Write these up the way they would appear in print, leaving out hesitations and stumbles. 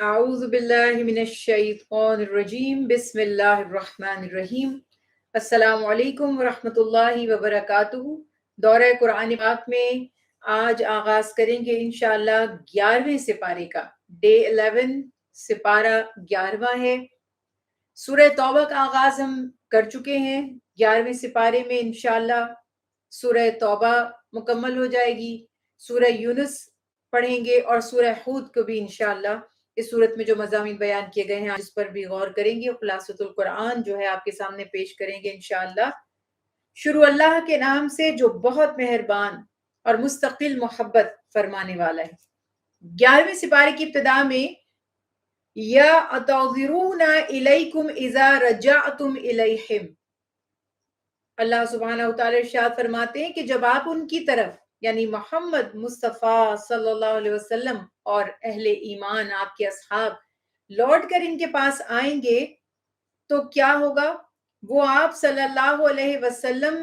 اعوذ باللہ من الشیطان الرجیم بسم اللہ الرحمن الرحیم السلام علیکم ورحمۃ اللہ وبرکاتہ۔ دورہ قرآن پاک میں آج آغاز کریں گے انشاءاللہ 11ویں سپارے کا۔ ڈے 11 سپارہ 11واں ہے۔ سورہ توبہ کا آغاز ہم کر چکے ہیں 11ویں سپارے میں، انشاءاللہ سورہ توبہ مکمل ہو جائے گی۔ سورہ یونس پڑھیں گے اور سورہ ہود کو بھی انشاءاللہ اس صورت میں جو مضامین بیان کیے گئے ہیں اس پر بھی غور کریں گے۔ خلاصۃ القرآن جو ہے آپ کے سامنے پیش کریں گے انشاءاللہ۔ شروع اللہ کے نام سے جو بہت مہربان اور مستقل محبت فرمانے والا ہے۔ 11ویں سپارے کی ابتدا میں یا اتعذرون الیکم اذا رجعتم الیہم، اللہ سبحانہ وتعالی ارشاد فرماتے ہیں کہ جب آپ ان کی طرف یعنی محمد مصطفیٰ صلی اللہ علیہ وسلم اور اہل ایمان آپ کے اصحاب لوٹ کر ان کے پاس آئیں گے تو کیا ہوگا؟ وہ آپ صلی اللہ علیہ وسلم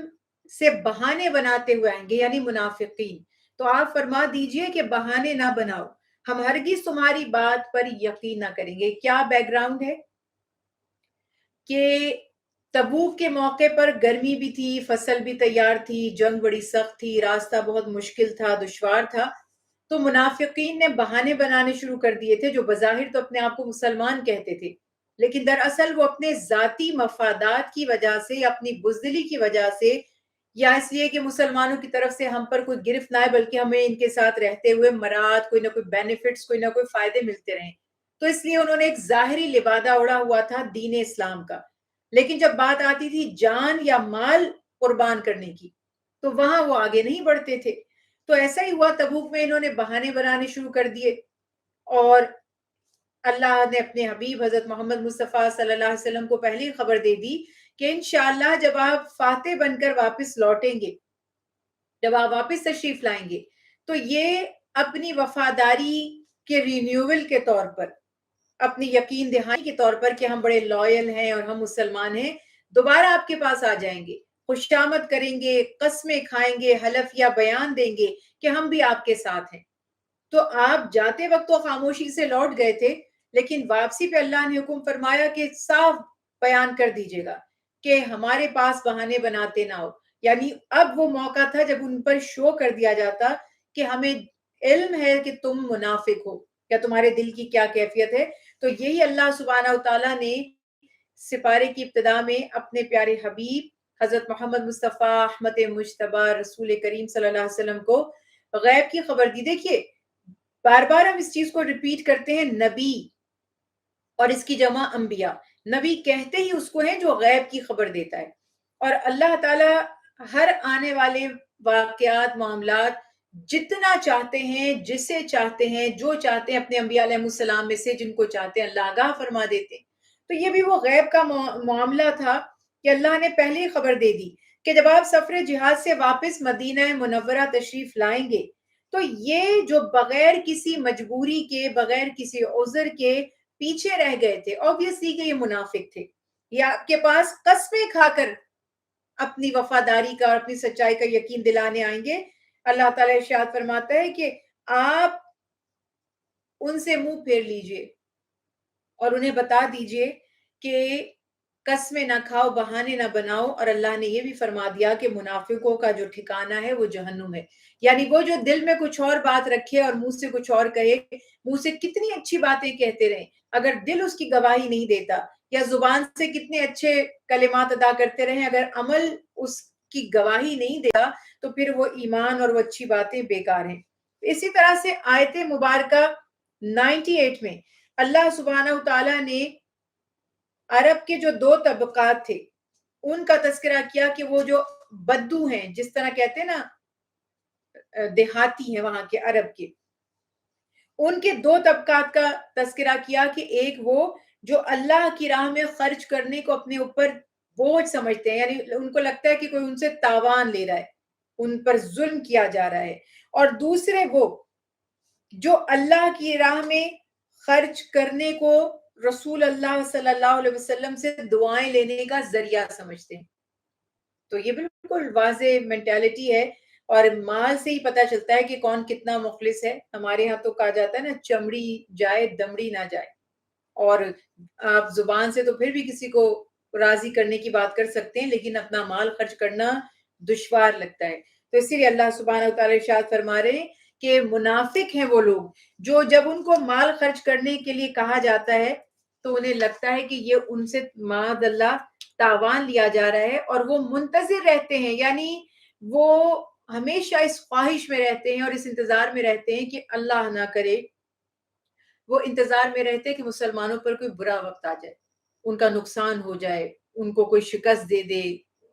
سے بہانے بناتے ہوئے آئیں گے، یعنی منافقین۔ تو آپ فرما دیجئے کہ بہانے نہ بناؤ، ہم ہرگز تمہاری بات پر یقین نہ کریں گے۔ کیا بیک گراؤنڈ ہے کہ تبوک کے موقع پر گرمی بھی تھی، فصل بھی تیار تھی، جنگ بڑی سخت تھی، راستہ بہت مشکل تھا، دشوار تھا، تو منافقین نے بہانے بنانے شروع کر دیے تھے، جو بظاہر تو اپنے آپ کو مسلمان کہتے تھے، لیکن دراصل وہ اپنے ذاتی مفادات کی وجہ سے یا اپنی بزدلی کی وجہ سے یا اس لیے کہ مسلمانوں کی طرف سے ہم پر کوئی گرفت نہ آئے بلکہ ہمیں ان کے ساتھ رہتے ہوئے مراد کوئی نہ کوئی بینیفٹس، کوئی نہ کوئی فائدے ملتے رہیں، تو اس لیے انہوں نے ایک ظاہری لبادہ اڑا ہوا تھا دین اسلام کا۔ لیکن جب بات آتی تھی جان یا مال قربان کرنے کی تو وہاں وہ آگے نہیں بڑھتے تھے۔ تو ایسا ہی ہوا، تبوک میں انہوں نے بہانے بنانے شروع کر دیے اور اللہ نے اپنے حبیب حضرت محمد مصطفیٰ صلی اللہ علیہ وسلم کو پہلی خبر دے دی کہ انشاءاللہ جب آپ فاتح بن کر واپس لوٹیں گے، جب آپ واپس تشریف لائیں گے تو یہ اپنی وفاداری کے رینیول کے طور پر، اپنی یقین دہانی کے طور پر کہ ہم بڑے لائل ہیں اور ہم مسلمان ہیں، دوبارہ آپ کے پاس آ جائیں گے، خوشامد کریں گے، قسمیں کھائیں گے، حلف یا بیان دیں گے کہ ہم بھی آپ کے ساتھ ہیں۔ تو آپ جاتے وقت تو خاموشی سے لوٹ گئے تھے، لیکن واپسی پہ اللہ نے حکم فرمایا کہ صاف بیان کر دیجئے گا کہ ہمارے پاس بہانے بناتے نہ ہو۔ یعنی اب وہ موقع تھا جب ان پر شو کر دیا جاتا کہ ہمیں علم ہے کہ تم منافق ہو یا تمہارے دل کی کیا کیفیت ہے۔ تو یہی اللہ سبحانہ وتعالیٰ نے سپارے کی ابتدا میں اپنے پیارے حبیب حضرت محمد مصطفیٰ احمد مجتبی رسول کریم صلی اللہ علیہ وسلم کو غیب کی خبر دی۔ دیکھیے بار بار ہم اس چیز کو ریپیٹ کرتے ہیں، نبی اور اس کی جمع انبیاء، نبی کہتے ہی اس کو ہیں جو غیب کی خبر دیتا ہے، اور اللہ تعالیٰ ہر آنے والے واقعات، معاملات جتنا چاہتے ہیں، جسے چاہتے ہیں، جو چاہتے ہیں اپنے انبیاء علیہ السلام میں سے جن کو چاہتے ہیں اللہ آگاہ فرما دیتے ہیں۔ تو یہ بھی وہ غیب کا معاملہ تھا کہ اللہ نے پہلے ہی خبر دے دی کہ جب آپ سفر جہاد سے واپس مدینہ منورہ تشریف لائیں گے تو یہ جو بغیر کسی مجبوری کے، بغیر کسی عذر کے پیچھے رہ گئے تھے، obviously کہ یہ منافق تھے، یہ آپ کے پاس قسمیں کھا کر اپنی وفاداری کا اور اپنی سچائی کا یقین دلانے آئیں گے۔ اللہ تعالیٰ ارشاد فرماتا ہے کہ آپ ان سے منہ پھیر لیجئے اور انہیں بتا دیجئے کہ قسمیں نہ کھاؤ، بہانے نہ بناؤ، اور اللہ نے یہ بھی فرما دیا کہ منافقوں کا جو ٹھکانہ ہے وہ جہنم ہے۔ یعنی وہ جو دل میں کچھ اور بات رکھے اور منہ سے کچھ اور کہے، منہ سے کتنی اچھی باتیں کہتے رہیں، اگر دل اس کی گواہی نہیں دیتا، یا زبان سے کتنے اچھے کلمات ادا کرتے رہیں، اگر عمل اس کی گواہی نہیں دیتا تو پھر وہ ایمان اور وہ اچھی باتیں بیکار ہیں۔ اسی طرح سے آیت مبارکہ 98 میں اللہ سبحانہ وتعالیٰ نے عرب کے جو دو طبقات تھے ان کا تذکرہ کیا کہ وہ جو بدو ہیں، جس طرح کہتے ہیں نا دیہاتی ہیں وہاں کے عرب کے، ان کے دو طبقات کا تذکرہ کیا کہ ایک وہ جو اللہ کی راہ میں خرچ کرنے کو اپنے اوپر بوجھ سمجھتے ہیں، یعنی ان کو لگتا ہے کہ کوئی ان سے تاوان لے رہا ہے، ان پر ظلم کیا جا رہا ہے، اور دوسرے وہ جو اللہ کی راہ میں خرچ کرنے کو رسول اللہ صلی اللہ علیہ وسلم سے دعائیں لینے کا ذریعہ سمجھتے ہیں۔ تو یہ بالکل واضح مینٹیلٹی ہے اور مال سے ہی پتہ چلتا ہے کہ کون کتنا مخلص ہے. ہمارے ہاں تو کہا جاتا ہے نا چمڑی جائے دمڑی نہ جائے. اور آپ زبان سے تو پھر بھی کسی کو راضی کرنے کی بات کر سکتے ہیں لیکن اپنا مال خرچ کرنا دشوار لگتا ہے. تو اسی لیے اللہ سبحانہ و تعالی ارشاد فرما رہے ہیں کہ منافق ہیں وہ لوگ جو جب ان کو مال خرچ کرنے کے لیے کہا جاتا ہے تو انہیں لگتا ہے کہ یہ ان سے معاذ اللہ تاوان لیا جا رہا ہے اور وہ منتظر رہتے ہیں. یعنی وہ ہمیشہ اس خواہش میں رہتے ہیں اور اس انتظار میں رہتے ہیں کہ اللہ نہ کرے، وہ انتظار میں رہتے ہیں کہ مسلمانوں پر کوئی برا وقت آ جائے، ان کا نقصان ہو جائے، ان کو کوئی شکست دے دے،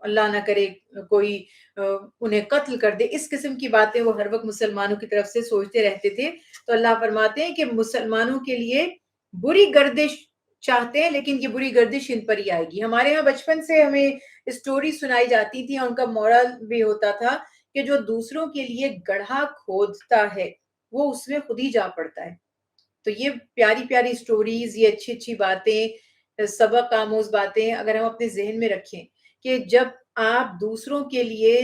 اللہ نہ کرے کوئی انہیں قتل کر دے. اس قسم کی باتیں وہ ہر وقت مسلمانوں کی طرف سے سوچتے رہتے تھے. تو اللہ فرماتے ہیں کہ مسلمانوں کے لیے بری گردش چاہتے ہیں لیکن یہ بری گردش ان پر ہی آئے گی. ہمارے ہاں بچپن سے ہمیں اسٹوری سنائی جاتی تھی اور ان کا مورل بھی ہوتا تھا کہ جو دوسروں کے لیے گڑھا کھودتا ہے وہ اس میں خود ہی جا پڑتا ہے. تو یہ پیاری پیاری سٹوریز، یہ اچھی اچھی باتیں، سبق آموز باتیں اگر ہم اپنے ذہن میں رکھیں کہ جب آپ دوسروں کے لیے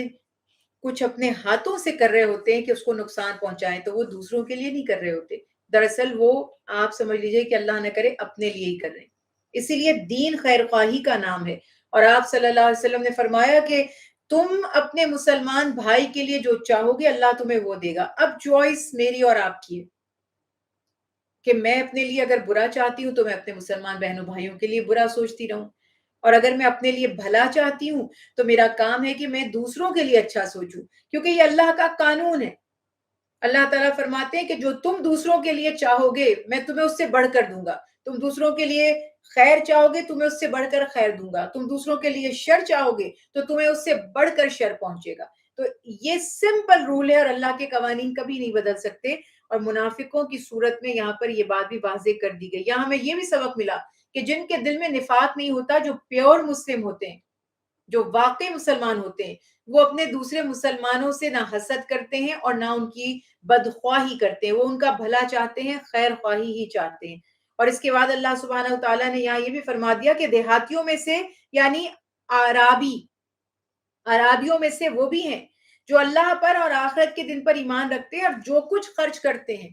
کچھ اپنے ہاتھوں سے کر رہے ہوتے ہیں کہ اس کو نقصان پہنچائیں تو وہ دوسروں کے لیے نہیں کر رہے ہوتے، دراصل وہ آپ سمجھ لیجئے کہ اللہ نہ کرے اپنے لیے ہی کر رہے ہیں. اسی لیے دین خیر خواہی کا نام ہے. اور آپ صلی اللہ علیہ وسلم نے فرمایا کہ تم اپنے مسلمان بھائی کے لیے جو چاہو گے اللہ تمہیں وہ دے گا. اب چوائس میری اور آپ کی ہے کہ میں اپنے لیے اگر برا چاہتی ہوں تو میں اپنے مسلمان بہنوں بھائیوں کے لیے برا سوچتی رہوں، اور اگر میں اپنے لیے بھلا چاہتی ہوں تو میرا کام ہے کہ میں دوسروں کے لیے اچھا سوچوں، کیونکہ یہ اللہ کا قانون ہے. اللہ تعالیٰ فرماتے ہیں کہ جو تم دوسروں کے لیے چاہو گے میں تمہیں اس سے بڑھ کر دوں گا. تم دوسروں کے لیے خیر چاہو گے تمہیں اس سے بڑھ کر خیر دوں گا، تم دوسروں کے لیے شر چاہو گے تو تمہیں اس سے بڑھ کر شر پہنچے گا. تو یہ سمپل رول ہے اور اللہ کے قوانین کبھی نہیں بدل سکتے. اور منافقوں کی صورت میں یہاں پر یہ بات بھی واضح کر دی گئی. یہاں ہمیں یہ بھی سبق ملا کہ جن کے دل میں نفاق نہیں ہوتا، جو پیور مسلم ہوتے ہیں، جو واقعی مسلمان ہوتے ہیں، وہ اپنے دوسرے مسلمانوں سے نہ حسد کرتے ہیں اور نہ ان کی بدخواہی کرتے ہیں، وہ ان کا بھلا چاہتے ہیں، خیر خواہی ہی چاہتے ہیں. اور اس کے بعد اللہ سبحانہ وتعالیٰ نے یہاں یہ بھی فرما دیا کہ دیہاتیوں میں سے یعنی عرابیوں میں سے وہ بھی ہیں جو اللہ پر اور آخرت کے دن پر ایمان رکھتے ہیں اور جو کچھ خرچ کرتے ہیں،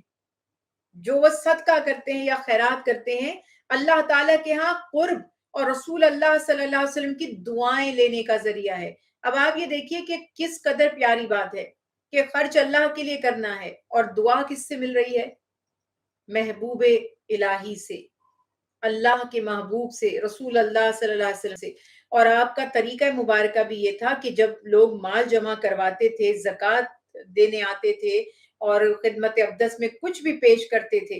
جو وہ صدقہ کرتے ہیں یا خیرات کرتے ہیں، اللہ تعالیٰ کے ہاں قرب اور رسول اللہ صلی اللہ علیہ وسلم کی دعائیں لینے کا ذریعہ ہے. اب آپ یہ دیکھیے کہ کس قدر پیاری بات ہے کہ خرچ اللہ کے لیے کرنا ہے اور دعا کس سے مل رہی ہے؟ محبوب الہی سے، اللہ کے محبوب سے، رسول اللہ صلی اللہ علیہ وسلم سے. اور آپ کا طریقہ مبارکہ بھی یہ تھا کہ جب لوگ مال جمع کرواتے تھے، زکوٰۃ دینے آتے تھے اور خدمت اقدس میں کچھ بھی پیش کرتے تھے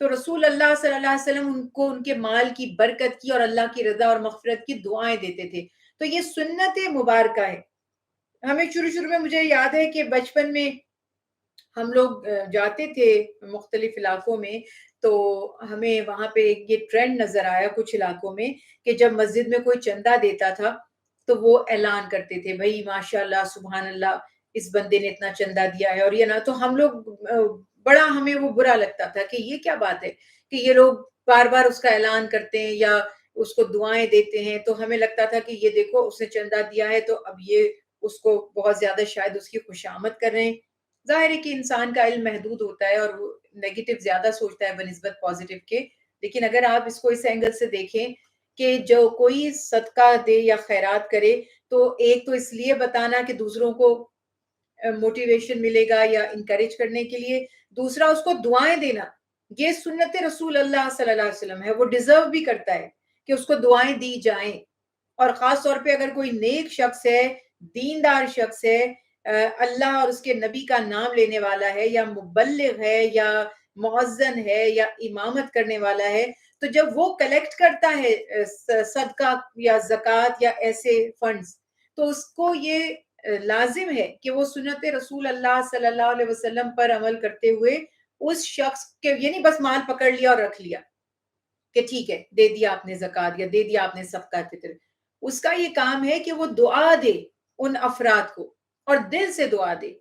تو رسول اللہ صلی اللہ علیہ وسلم ان کو ان کے مال کی برکت کی اور اللہ کی رضا اور مغفرت کی دعائیں دیتے تھے. تو یہ سنت مبارکہ ہے. ہمیں شروع میں مجھے یاد ہے کہ بچپن میں ہم لوگ جاتے تھے مختلف علاقوں میں تو ہمیں وہاں پہ یہ ٹرینڈ نظر آیا کچھ علاقوں میں کہ جب مسجد میں کوئی چندہ دیتا تھا تو وہ اعلان کرتے تھے بھائی ماشاء اللہ سبحان اللہ اس بندے نے اتنا چندہ دیا ہے. اور یہ نہ تو ہم لوگ بڑا ہمیں وہ برا لگتا تھا کہ یہ کیا بات ہے کہ یہ لوگ بار بار اس کا اعلان کرتے ہیں یا اس کو دعائیں دیتے ہیں. تو ہمیں لگتا تھا کہ یہ دیکھو اس نے چندہ دیا ہے تو اب یہ اس کو بہت زیادہ شاید اس کی خوشامد کر رہے ہیں. ظاہر ہے کہ انسان کا علم محدود ہوتا ہے اور وہ نیگیٹو زیادہ سوچتا ہے بنسبت پازیٹیو کے. لیکن اگر آپ اس کو اس اینگل سے دیکھیں کہ جو کوئی صدقہ دے یا خیرات کرے تو ایک تو اس لیے بتانا کہ دوسروں کو موٹیویشن ملے گا یا انکریج کرنے کے لیے، دوسرا اس کو دعائیں دینا، یہ سنت رسول اللہ صلی اللہ علیہ وسلم ہے. وہ ڈیزرو بھی کرتا ہے کہ اس کو دعائیں دی جائیں. اور خاص طور پہ اگر کوئی نیک شخص ہے، دیندار شخص ہے، اللہ اور اس کے نبی کا نام لینے والا ہے یا مبلغ ہے یا مؤذن ہے یا امامت کرنے والا ہے، تو جب وہ کلیکٹ کرتا ہے صدقہ یا زکوٰۃ یا ایسے فنڈز تو اس کو یہ لازم ہے کہ وہ سنت رسول اللہ صلی اللہ علیہ وسلم پر عمل کرتے ہوئے اس شخص کے یعنی بس مال پکڑ لیا اور رکھ لیا کہ ٹھیک ہے دے دیا آپ نے زکوٰۃ یا دے دیا آپ نے صدقہ فطر. اس کا یہ کام ہے کہ وہ دعا دے ان افراد کو اور دل سے دعا دے.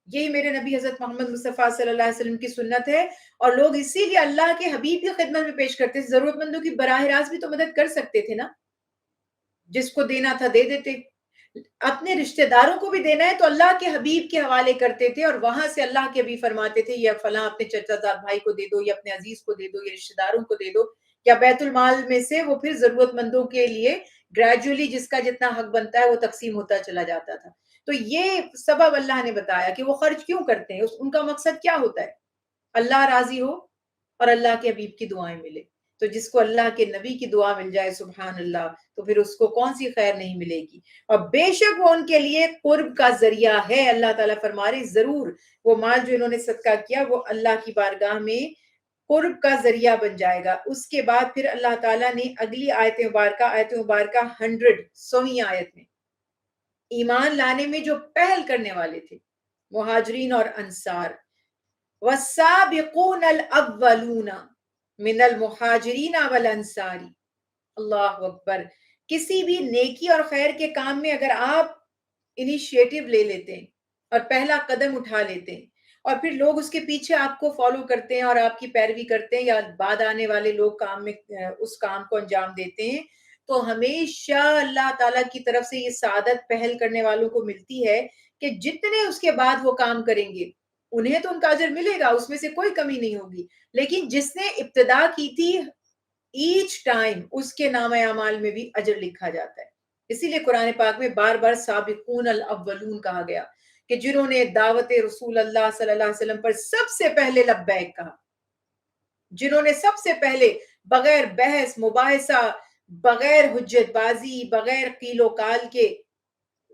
یہی میرے نبی حضرت محمد مصطفیٰ صلی اللہ علیہ وسلم کی سنت ہے. اور لوگ اسی لیے اللہ کے حبیب کی خدمت میں پیش کرتے تھے. ضرورت مندوں کی براہ راست بھی تو مدد کر سکتے تھے نا، جس کو دینا تھا دے دیتے. اپنے رشتہ داروں کو بھی دینا ہے تو اللہ کے حبیب کے حوالے کرتے تھے، اور وہاں سے اللہ کے حبیب فرماتے تھے یہ فلاں اپنے چچا زاد بھائی کو دے دو، یا اپنے عزیز کو دے دو، یا رشتہ داروں کو دے دو، یا بیت المال میں سے وہ پھر ضرورت مندوں کے لیے گریجولی جس کا جتنا حق بنتا ہے وہ تقسیم ہوتا چلا جاتا تھا۔ تو یہ سبب اللہ نے بتایا کہ وہ خرچ کیوں کرتے ہیں، ان کا مقصد کیا ہوتا ہے، اللہ راضی ہو اور اللہ کے حبیب کی دعائیں ملے۔ تو جس کو اللہ کے نبی کی دعا مل جائے سبحان اللہ، تو پھر اس کو کون سی خیر نہیں ملے گی، اور بے شک وہ ان کے لیے قرب کا ذریعہ ہے۔ اللہ تعالیٰ فرما رہے ضرور وہ مال جو انہوں نے صدقہ کیا وہ اللہ کی بارگاہ میں قرب کا ذریعہ بن جائے گا۔ اس کے بعد پھر اللہ تعالیٰ نے اگلی آیت مبارکہ 100 آیت میں ایمان لانے میں جو پہل کرنے والے تھے مہاجرین اور انصار، والسابقون الاولون من المہاجرین والانصار، اللہ اکبر، کسی بھی نیکی اور خیر کے کام میں اگر آپ انیشیٹو لے لیتے ہیں اور پہلا قدم اٹھا لیتے ہیں، اور پھر لوگ اس کے پیچھے آپ کو فالو کرتے ہیں اور آپ کی پیروی کرتے ہیں، یا بعد آنے والے لوگ کام میں اس کام کو انجام دیتے ہیں، تو ہمیشہ اللہ تعالیٰ کی طرف سے یہ سعادت پہل کرنے والوں کو ملتی ہے کہ جتنے اس کے بعد وہ کام کریں گے انہیں تو ان کا اجر ملے گا، اس میں سے کوئی کمی نہیں ہوگی، لیکن جس نے ابتدا کی تھی ایچ ٹائم اس کے نام اعمال میں بھی اجر لکھا جاتا ہے۔ اسی لیے قرآن پاک میں بار بار سابقون الاولون کہا گیا کہ جنہوں نے دعوت رسول اللہ صلی اللہ علیہ وسلم پر سب سے پہلے لبیک کہا، جنہوں نے سب سے پہلے بغیر بحث مباحثہ، بغیر حجت بازی، بغیر قیل و قال کے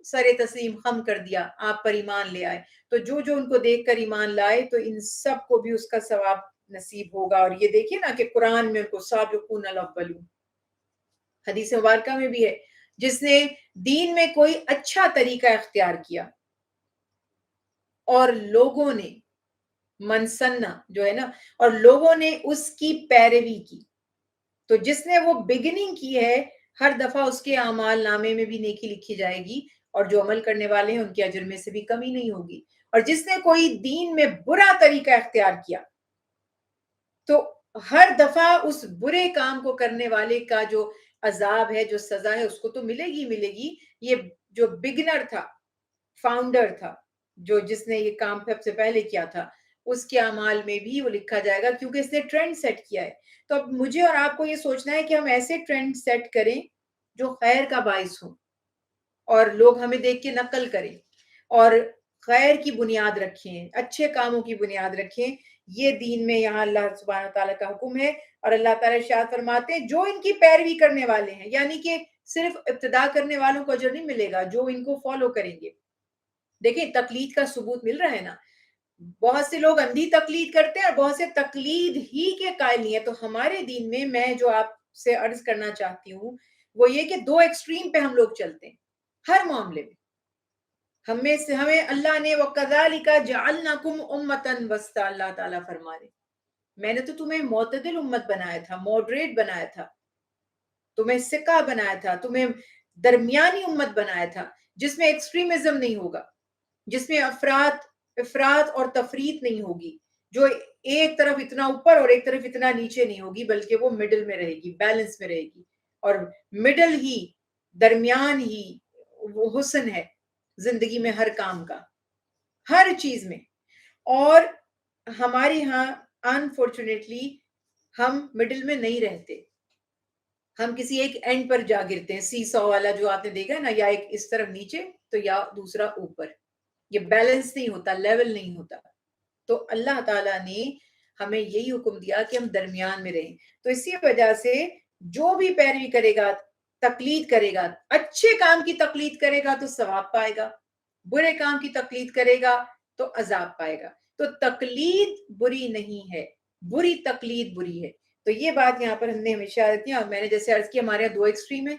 سر تسلیم خم کر دیا، آپ پر ایمان لے آئے، تو جو جو ان کو دیکھ کر ایمان لائے تو ان سب کو بھی اس کا ثواب نصیب ہوگا۔ اور یہ دیکھیے نا کہ قرآن میں ان کو سابقون الاولون، حدیث مبارکہ میں بھی ہے جس نے دین میں کوئی اچھا طریقہ اختیار کیا اور لوگوں نے منسنا جو ہے نا، اور لوگوں نے اس کی پیروی کی، تو جس نے وہ بگننگ کی ہے ہر دفعہ اس کے اعمال نامے میں بھی نیکی لکھی جائے گی، اور جو عمل کرنے والے ہیں ان کے اجر میں سے بھی کمی نہیں ہوگی۔ اور جس نے کوئی دین میں برا طریقہ اختیار کیا تو ہر دفعہ اس برے کام کو کرنے والے کا جو عذاب ہے، جو سزا ہے، اس کو تو ملے گی۔ یہ جو بگنر تھا، فاؤنڈر تھا، جو جس نے یہ کام سب سے پہلے کیا تھا، اس کے اعمال میں بھی وہ لکھا جائے گا، کیونکہ اس نے ٹرینڈ سیٹ کیا ہے۔ تو اب مجھے اور آپ کو یہ سوچنا ہے کہ ہم ایسے ٹرینڈ سیٹ کریں جو خیر کا باعث ہوں، اور لوگ ہمیں دیکھ کے نقل کریں، اور خیر کی بنیاد رکھیں، اچھے کاموں کی بنیاد رکھیں۔ یہ دین میں یہاں اللہ سبحانہ تعالیٰ کا حکم ہے، اور اللہ تعالیٰ ارشاد فرماتے ہیں جو ان کی پیروی کرنے والے ہیں، یعنی کہ صرف ابتدا کرنے والوں کو اجر نہیں ملے گا، جو ان کو فالو کریں گے۔ دیکھیں تقلید کا ثبوت مل رہا ہے نا، بہت سے لوگ اندھی تقلید کرتے ہیں اور بہت سے تقلید ہی کے قائل نہیں ہے۔ تو ہمارے دین میں میں جو آپ سے عرض کرنا چاہتی ہوں وہ یہ کہ دو ایکسٹریم پہ ہم لوگ چلتے ہیں ہر معاملے میں۔ ہمیں اللہ نے وَكَذَلِكَ جَعَلْنَاكُمْ أُمَّةً وَسْطًا، اللہ تعالیٰ فرما رہے میں نے تو تمہیں معتدل امت بنایا تھا، ماڈریٹ بنایا تھا، تمہیں سکہ بنایا تھا، تمہیں درمیانی امت بنایا تھا، جس میں ایکسٹریمزم نہیں ہوگا، جس میں افراط اور تفریط نہیں ہوگی، جو ایک طرف اتنا اوپر اور ایک طرف اتنا نیچے نہیں ہوگی، بلکہ وہ مڈل میں رہے گی، بیلنس میں رہے گی، اور مڈل ہی، درمیان ہی وہ حسن ہے زندگی میں، ہر کام کا، ہر چیز میں۔ اور ہمارے ہاں انفارچونیٹلی ہم مڈل میں نہیں رہتے، ہم کسی ایک اینڈ پر جا گرتے ہیں، سی سو والا جو آپ نے دیکھا ہے نا، یا ایک اس طرف نیچے تو یا دوسرا اوپر، یہ بیلنس نہیں ہوتا، لیول نہیں ہوتا۔ تو اللہ تعالیٰ نے ہمیں یہی حکم دیا کہ ہم درمیان میں رہیں۔ تو اسی وجہ سے جو بھی پیروی کرے گا، تقلید کرے گا، اچھے کام کی تقلید کرے گا تو ثواب پائے گا، برے کام کی تقلید کرے گا تو عذاب پائے گا۔ تو تقلید بری نہیں ہے، بری تقلید بری ہے۔ تو یہ بات یہاں پر ہم نے ہمیشہ عرض کیا، اور میں نے جیسے عرض کیا ہمارے یہاں دو ایکسٹریم ہیں،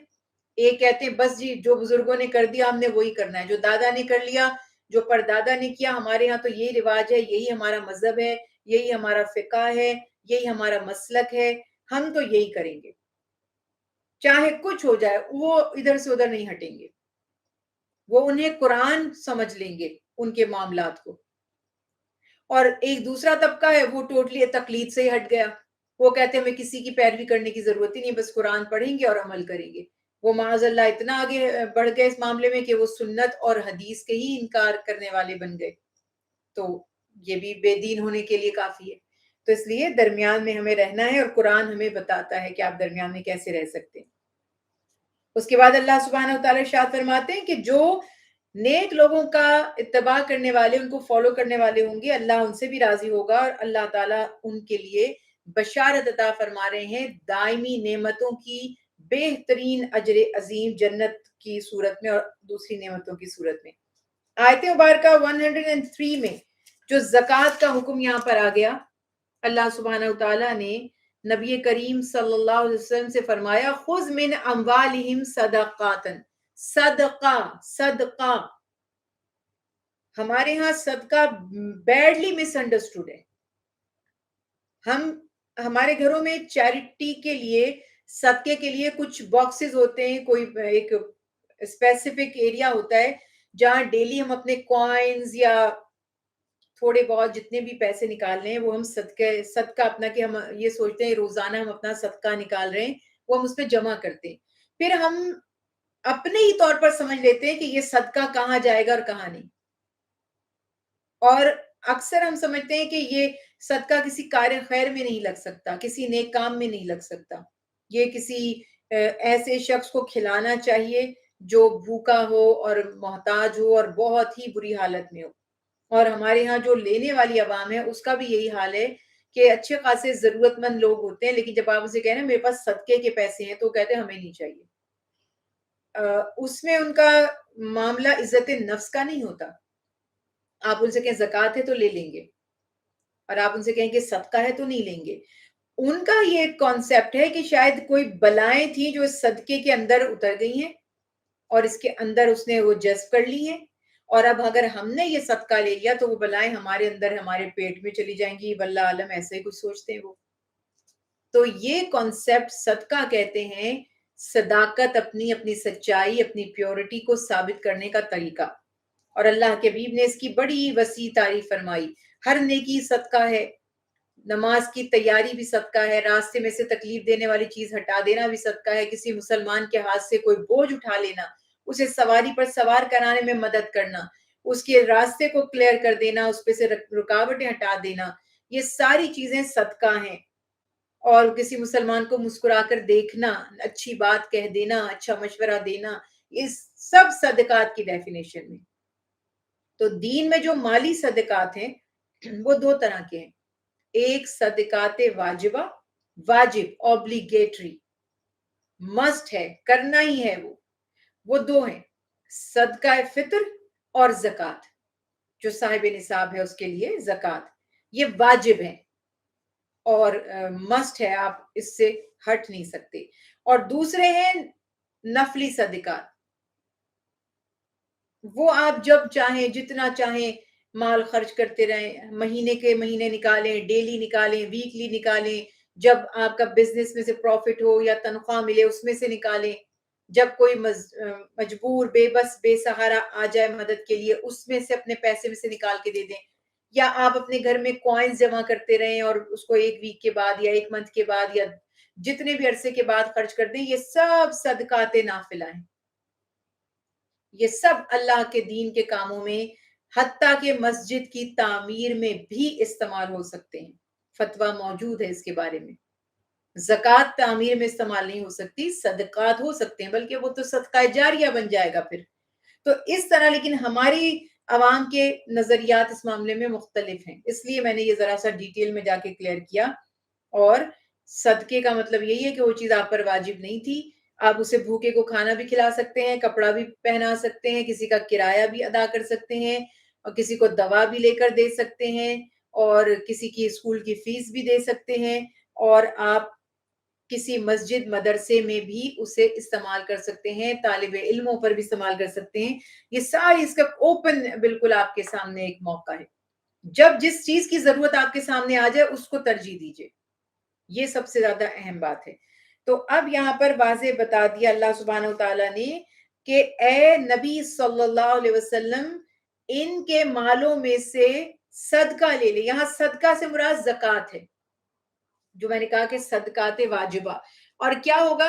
ایک کہتے ہیں بس جی جو بزرگوں نے کر دیا ہم نے وہی کرنا ہے، جو دادا نے کر لیا، جو پردادا نے کیا، ہمارے ہاں تو یہی رواج ہے، یہی ہمارا مذہب ہے، یہی ہمارا فقہ ہے، یہی ہمارا مسلک ہے، ہم تو یہی کریں گے، چاہے کچھ ہو جائے۔ وہ ادھر سے ادھر نہیں ہٹیں گے، وہ انہیں قرآن سمجھ لیں گے ان کے معاملات کو۔ اور ایک دوسرا طبقہ ہے وہ ٹوٹلی تقلید سے ہی ہٹ گیا، وہ کہتے ہیں ہمیں کسی کی پیروی کرنے کی ضرورت ہی نہیں، بس قرآن پڑھیں گے اور عمل کریں گے۔ وہ معاذ اللہ اتنا آگے بڑھ گئے اس معاملے میں کہ وہ سنت اور حدیث کے ہی انکار کرنے والے بن گئے. تو یہ بھی بے دین ہونے کے لیے کافی ہے. تو اس لیے درمیان میں ہمیں رہنا ہے، اور قرآن ہمیں بتاتا ہے کہ آپ درمیان میں کیسے رہ سکتے ہیں. اس کے بعد اللہ سبحانہ و تعالیٰ ارشاد فرماتے ہیں کہ جو نیک لوگوں کا اتباع کرنے والے، ان کو فالو کرنے والے ہوں گے، اللہ ان سے بھی راضی ہوگا، اور اللہ تعالیٰ ان کے لیے بشارت عطا فرما رہے ہیں دائمی نعمتوں کی، بہترین اجر عظیم جنت کی صورت میں اور دوسری نعمتوں کی صورت میں. آیت مبارکہ 103 میں جو زکوٰۃ کا حکم یہاں پر آ گیا، اللہ سبحانہ تعالیٰ نے نبی کریم صلی اللہ علیہ وسلم سے فرمایا خذ من اموالہم صدقاتن. صدقہ ہمارے ہاں صدقہ بیڈلی مس انڈرسٹوڈ ہے. ہمارے گھروں میں چیریٹی کے لیے، صدقے کے لیے کچھ باکسز ہوتے ہیں، کوئی ایک اسپیسیفک ایریا ہوتا ہے جہاں ڈیلی ہم اپنے کوائنز یا تھوڑے بہت جتنے بھی پیسے نکال رہے ہیں وہ ہم صدقہ اپنا، کہ ہم یہ سوچتے ہیں روزانہ ہم اپنا صدقہ نکال رہے ہیں، وہ ہم اس پہ جمع کرتے ہیں. پھر ہم اپنے ہی طور پر سمجھ لیتے ہیں کہ یہ صدقہ کہاں جائے گا اور کہاں نہیں. اور اکثر ہم سمجھتے ہیں کہ یہ صدقہ کسی کار خیر میں نہیں لگ سکتا، کسی نیک کام میں نہیں لگ سکتا، یہ کسی ایسے شخص کو کھلانا چاہیے جو بھوکا ہو اور محتاج ہو اور بہت ہی بری حالت میں ہو. اور ہمارے ہاں جو لینے والی عوام ہے اس کا بھی یہی حال ہے کہ اچھے خاصے ضرورت مند لوگ ہوتے ہیں، لیکن جب آپ اسے کہیں نا میرے پاس صدقے کے پیسے ہیں، تو کہتے ہیں ہمیں نہیں چاہیے. اس میں ان کا معاملہ عزت نفس کا نہیں ہوتا. آپ ان سے کہیں زکوٰۃ ہے تو لے لیں گے، اور آپ ان سے کہیں کہ صدقہ ہے تو نہیں لیں گے. ان کا یہ کانسیپٹ ہے کہ شاید کوئی بلائیں تھیں جو اس صدقے کے اندر اتر گئی ہیں اور اس کے اندر اس نے وہ جذب کر لی ہیں، اور اب اگر ہم نے یہ صدقہ لے لیا تو وہ بلائیں ہمارے اندر ہمارے پیٹ میں چلی جائیں گی. واللہ عالم ایسے ہی کچھ سوچتے ہیں وہ. تو یہ کانسیپٹ صدقہ کہتے ہیں صداقت، اپنی سچائی، اپنی پیورٹی کو ثابت کرنے کا طریقہ. اور اللہ کے حبیب نے اس کی بڑی وسیع تعریف فرمائی. ہر نیکی صدقہ ہے، نماز کی تیاری بھی صدقہ ہے، راستے میں سے تکلیف دینے والی چیز ہٹا دینا بھی صدقہ ہے، کسی مسلمان کے ہاتھ سے کوئی بوجھ اٹھا لینا، اسے سواری پر سوار کرانے میں مدد کرنا، اس کے راستے کو کلیئر کر دینا، اس پہ سے رکاوٹیں ہٹا دینا، یہ ساری چیزیں صدقہ ہیں. اور کسی مسلمان کو مسکرا کر دیکھنا، اچھی بات کہہ دینا، اچھا مشورہ دینا، یہ سب صدقات کی ڈیفینیشن میں. تو دین میں جو مالی صدقات ہیں وہ دو طرح کے ہیں. ایک صدقات واجبہ، واجب اوبلیگیٹری، مسٹ ہے، کرنا ہی ہے، وہ دو ہیں. صدقہ فطر اور زکوٰۃ، جو صاحب نصاب ہے اس کے لیے زکوٰۃ، یہ واجب ہے اور مسٹ ہے، آپ اس سے ہٹ نہیں سکتے. اور دوسرے ہیں نفلی صدقات، وہ آپ جب چاہیں جتنا چاہیں مال خرچ کرتے رہیں، مہینے کے مہینے نکالیں، ڈیلی نکالیں، ویکلی نکالیں، جب آپ کا بزنس میں سے پروفٹ ہو یا تنخواہ ملے اس میں سے نکالیں، جب کوئی مجبور بے بس بے سہارا آ جائے مدد کے لیے اس میں سے اپنے پیسے میں سے نکال کے دے دیں. یا آپ اپنے گھر میں کوائنز جمع کرتے رہیں اور اس کو ایک ویک کے بعد یا ایک منتھ کے بعد یا جتنے بھی عرصے کے بعد خرچ کر دیں. یہ سب صدقات نافلہ ہیں، یہ سب اللہ کے دین کے کاموں میں، حتیٰ کہ مسجد کی تعمیر میں بھی استعمال ہو سکتے ہیں. فتویٰ موجود ہے اس کے بارے میں. زکوٰۃ تعمیر میں استعمال نہیں ہو سکتی، صدقات ہو سکتے ہیں، بلکہ وہ تو صدقہ جاریہ بن جائے گا پھر. تو اس طرح لیکن ہماری عوام کے نظریات اس معاملے میں مختلف ہیں، اس لیے میں نے یہ ذرا سا ڈیٹیل میں جا کے کلیئر کیا. اور صدقے کا مطلب یہی ہے کہ وہ چیز آپ پر واجب نہیں تھی، آپ اسے بھوکے کو کھانا بھی کھلا سکتے ہیں، کپڑا بھی پہنا سکتے ہیں، کسی کا کرایہ بھی ادا کر سکتے ہیں، اور کسی کو دوا بھی لے کر دے سکتے ہیں، اور کسی کی اسکول کی فیس بھی دے سکتے ہیں، اور آپ کسی مسجد مدرسے میں بھی اسے استعمال کر سکتے ہیں، طالب علموں پر بھی استعمال کر سکتے ہیں. یہ ساری اس کا اوپن بالکل آپ کے سامنے ایک موقع ہے. جب جس چیز کی ضرورت آپ کے سامنے آ جائے اس کو ترجیح دیجئے، یہ سب سے زیادہ اہم بات ہے. تو اب یہاں پر واضح بتا دیا اللہ سبحانہ وتعالیٰ نے کہ اے نبی صلی اللہ علیہ وسلم ان کے مالوں میں سے صدقہ لے لے. یہاں صدقہ سے مراد زکوٰۃ ہے، جو میں نے کہا کہ صدقات واجبہ. اور کیا ہوگا؟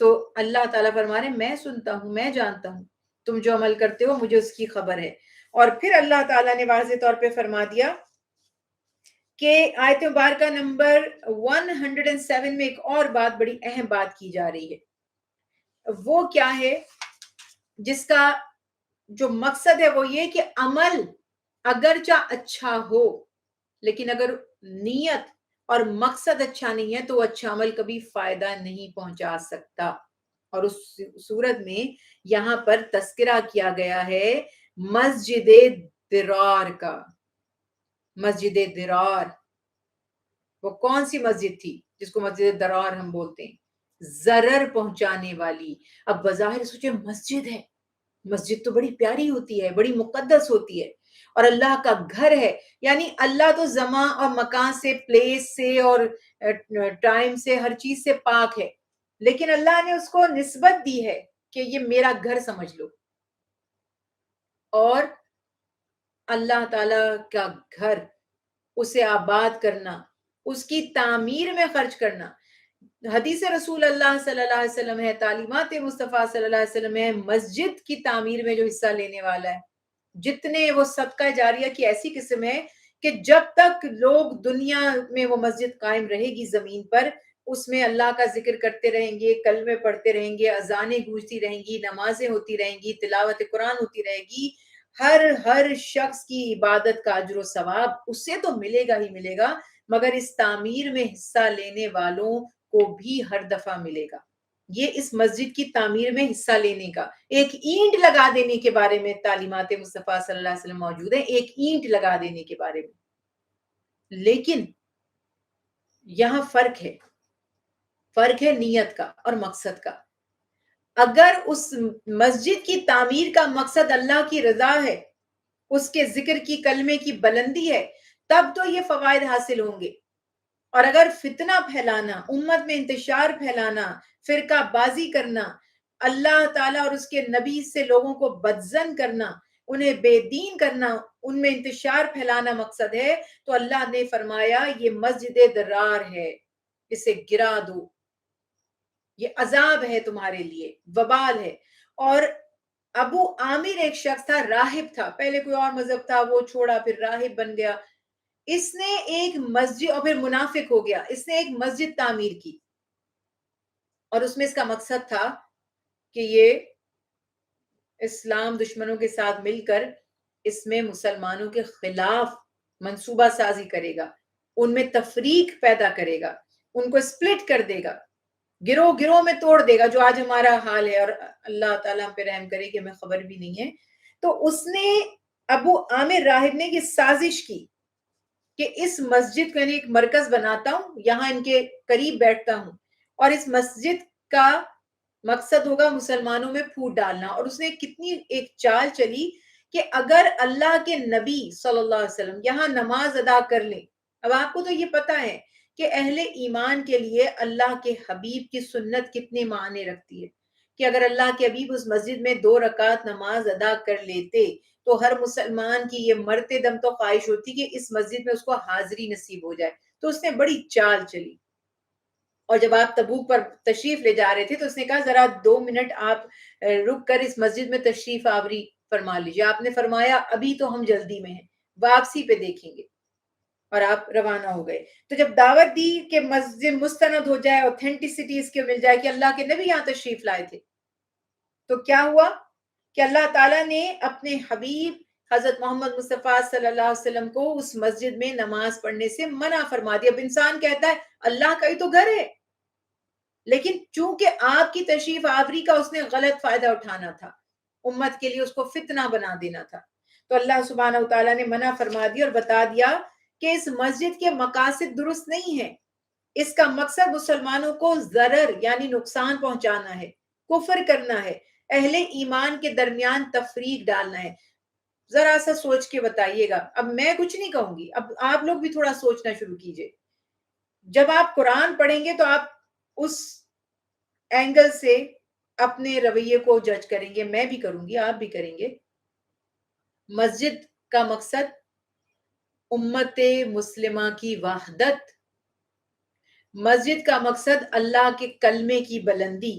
تو اللہ تعالیٰ فرما رہے ہیں میں سنتا ہوں، میں جانتا ہوں تم جو عمل کرتے ہو، مجھے اس کی خبر ہے۔ اور پھر اللہ تعالیٰ نے واضح طور پہ فرما دیا کہ آیت مبارکہ نمبر 107 میں ایک اور بات، بڑی اہم بات کی جا رہی ہے۔ وہ کیا ہے؟ جس کا جو مقصد ہے وہ یہ کہ عمل اگرچہ اچھا ہو، لیکن اگر نیت اور مقصد اچھا نہیں ہے تو وہ اچھا عمل کبھی فائدہ نہیں پہنچا سکتا۔ اور اس صورت میں یہاں پر تذکرہ کیا گیا ہے مسجد درار کا۔ مسجد درار وہ کون سی مسجد تھی جس کو مسجد درار ہم بولتے ہیں؟ ضرر پہنچانے والی۔ اب بظاہر سوچے مسجد ہے، مسجد تو بڑی پیاری ہوتی ہے، بڑی مقدس ہوتی ہے اور اللہ کا گھر ہے، یعنی اللہ تو زمان اور مکان سے، پلیس سے اور ٹائم سے، ہر چیز سے پاک ہے، لیکن اللہ نے اس کو نسبت دی ہے کہ یہ میرا گھر سمجھ لو۔ اور اللہ تعالی کا گھر، اسے آباد کرنا، اس کی تعمیر میں خرچ کرنا، حدیث رسول اللہ صلی اللہ علیہ وسلم ہے، تعلیمات مصطفیٰ صلی اللہ علیہ وسلم ہے، مسجد کی تعمیر میں جو حصہ لینے والا ہے، جتنے وہ صدقہ جاریہ کی ایسی قسم ہے کہ جب تک لوگ دنیا میں وہ مسجد قائم رہے گی زمین پر، اس میں اللہ کا ذکر کرتے رہیں گے، کلمے پڑھتے رہیں گے، اذانیں گونجتی رہیں گی، نمازیں ہوتی رہیں گی، تلاوت قرآن ہوتی رہے گی، ہر شخص کی عبادت کا اجر و ثواب اس سے تو ملے گا ہی ملے گا، مگر اس تعمیر میں حصہ لینے والوں کو بھی ہر دفعہ ملے گا۔ یہ اس مسجد کی تعمیر میں حصہ لینے کا، ایک اینٹ لگا دینے کے بارے میں تعلیمات مصطفیٰ صلی اللہ علیہ وسلم موجود ہیں، ایک اینٹ لگا دینے کے بارے میں۔ لیکن یہاں فرق ہے نیت کا اور مقصد کا۔ اگر اس مسجد کی تعمیر کا مقصد اللہ کی رضا ہے، اس کے ذکر کی، کلمے کی بلندی ہے، تب تو یہ فوائد حاصل ہوں گے۔ اور اگر فتنہ پھیلانا، امت میں انتشار پھیلانا، فرقہ بازی کرنا، اللہ تعالیٰ اور اس کے نبی سے لوگوں کو بدظن کرنا، انہیں بے دین کرنا، ان میں انتشار پھیلانا مقصد ہے، تو اللہ نے فرمایا یہ مسجد درار ہے، اسے گرا دو، یہ عذاب ہے تمہارے لیے، وبال ہے۔ اور ابو عامر ایک شخص تھا، راہب تھا، پہلے کوئی اور مذہب تھا، وہ چھوڑا، پھر راہب بن گیا۔ اس نے ایک مسجد، اور پھر منافق ہو گیا، اس نے ایک مسجد تعمیر کی، اور اس میں اس کا مقصد تھا کہ یہ اسلام دشمنوں کے ساتھ مل کر اس میں مسلمانوں کے خلاف منصوبہ سازی کرے گا، ان میں تفریق پیدا کرے گا، ان کو سپلٹ کر دے گا، گروہ گروہ میں توڑ دے گا، جو آج ہمارا حال ہے، اور اللہ تعالیٰ ہم پہ رحم کرے کہ ہمیں خبر بھی نہیں ہے۔ تو اس نے، ابو عامر راہب نے یہ سازش کی کہ اس مسجد کو یعنی ایک مرکز بناتا ہوں، یہاں ان کے قریب بیٹھتا ہوں، اور اس مسجد کا مقصد ہوگا مسلمانوں میں پھوٹ ڈالنا۔ اور اس نے کتنی ایک چال چلی کہ اگر اللہ کے نبی صلی اللہ علیہ وسلم یہاں نماز ادا کر لیں، اب آپ کو تو یہ پتا ہے کہ اہل ایمان کے لیے اللہ کے حبیب کی سنت کتنے معنی رکھتی ہے، کہ اگر اللہ کے حبیب اس مسجد میں 2 رکعت نماز ادا کر لیتے تو ہر مسلمان کی یہ مرتے دم تو خواہش ہوتی کہ اس مسجد میں اس کو حاضری نصیب ہو جائے۔ تو اس نے بڑی چال چلی، اور جب آپ تبوک پر تشریف لے جا رہے تھے تو اس نے کہا ذرا 2 منٹ آپ رک کر اس مسجد میں تشریف آوری فرما لیجیے۔ آپ نے فرمایا ابھی تو ہم جلدی میں ہیں، واپسی پہ دیکھیں گے، اور آپ روانہ ہو گئے۔ تو جب دعوت دی کہ مسجد مستند ہو جائے، اوتھینٹسٹی اس کے مل جائے کہ اللہ کے نبی یہاں تشریف لائے تھے، تو کیا ہوا کہ اللہ تعالیٰ نے اپنے حبیب حضرت محمد مصطفیٰ صلی اللہ علیہ وسلم کو اس مسجد میں نماز پڑھنے سے منع فرما دیا۔ اب انسان کہتا ہے اللہ کا ہی تو گھر ہے، لیکن چونکہ آپ کی تشریف آوری کا اس نے غلط فائدہ اٹھانا تھا، امت کے لیے اس کو فتنہ بنا دینا تھا، تو اللہ سبحانہ وتعالیٰ نے منع فرما دیا اور بتا دیا کہ اس مسجد کے مقاصد درست نہیں ہیں، اس کا مقصد مسلمانوں کو ضرر یعنی نقصان پہنچانا ہے، کفر کرنا ہے، اہل ایمان کے درمیان تفریق ڈالنا ہے۔ ذرا سا سوچ کے بتائیے گا، اب میں کچھ نہیں کہوں گی، اب آپ لوگ بھی تھوڑا سوچنا شروع کیجئے۔ جب آپ قرآن پڑھیں گے تو آپ اس اینگل سے اپنے رویے کو جج کریں گے، میں بھی کروں گی، آپ بھی کریں گے۔ مسجد کا مقصد امت مسلمہ کی وحدت، مسجد کا مقصد اللہ کے کلمے کی بلندی،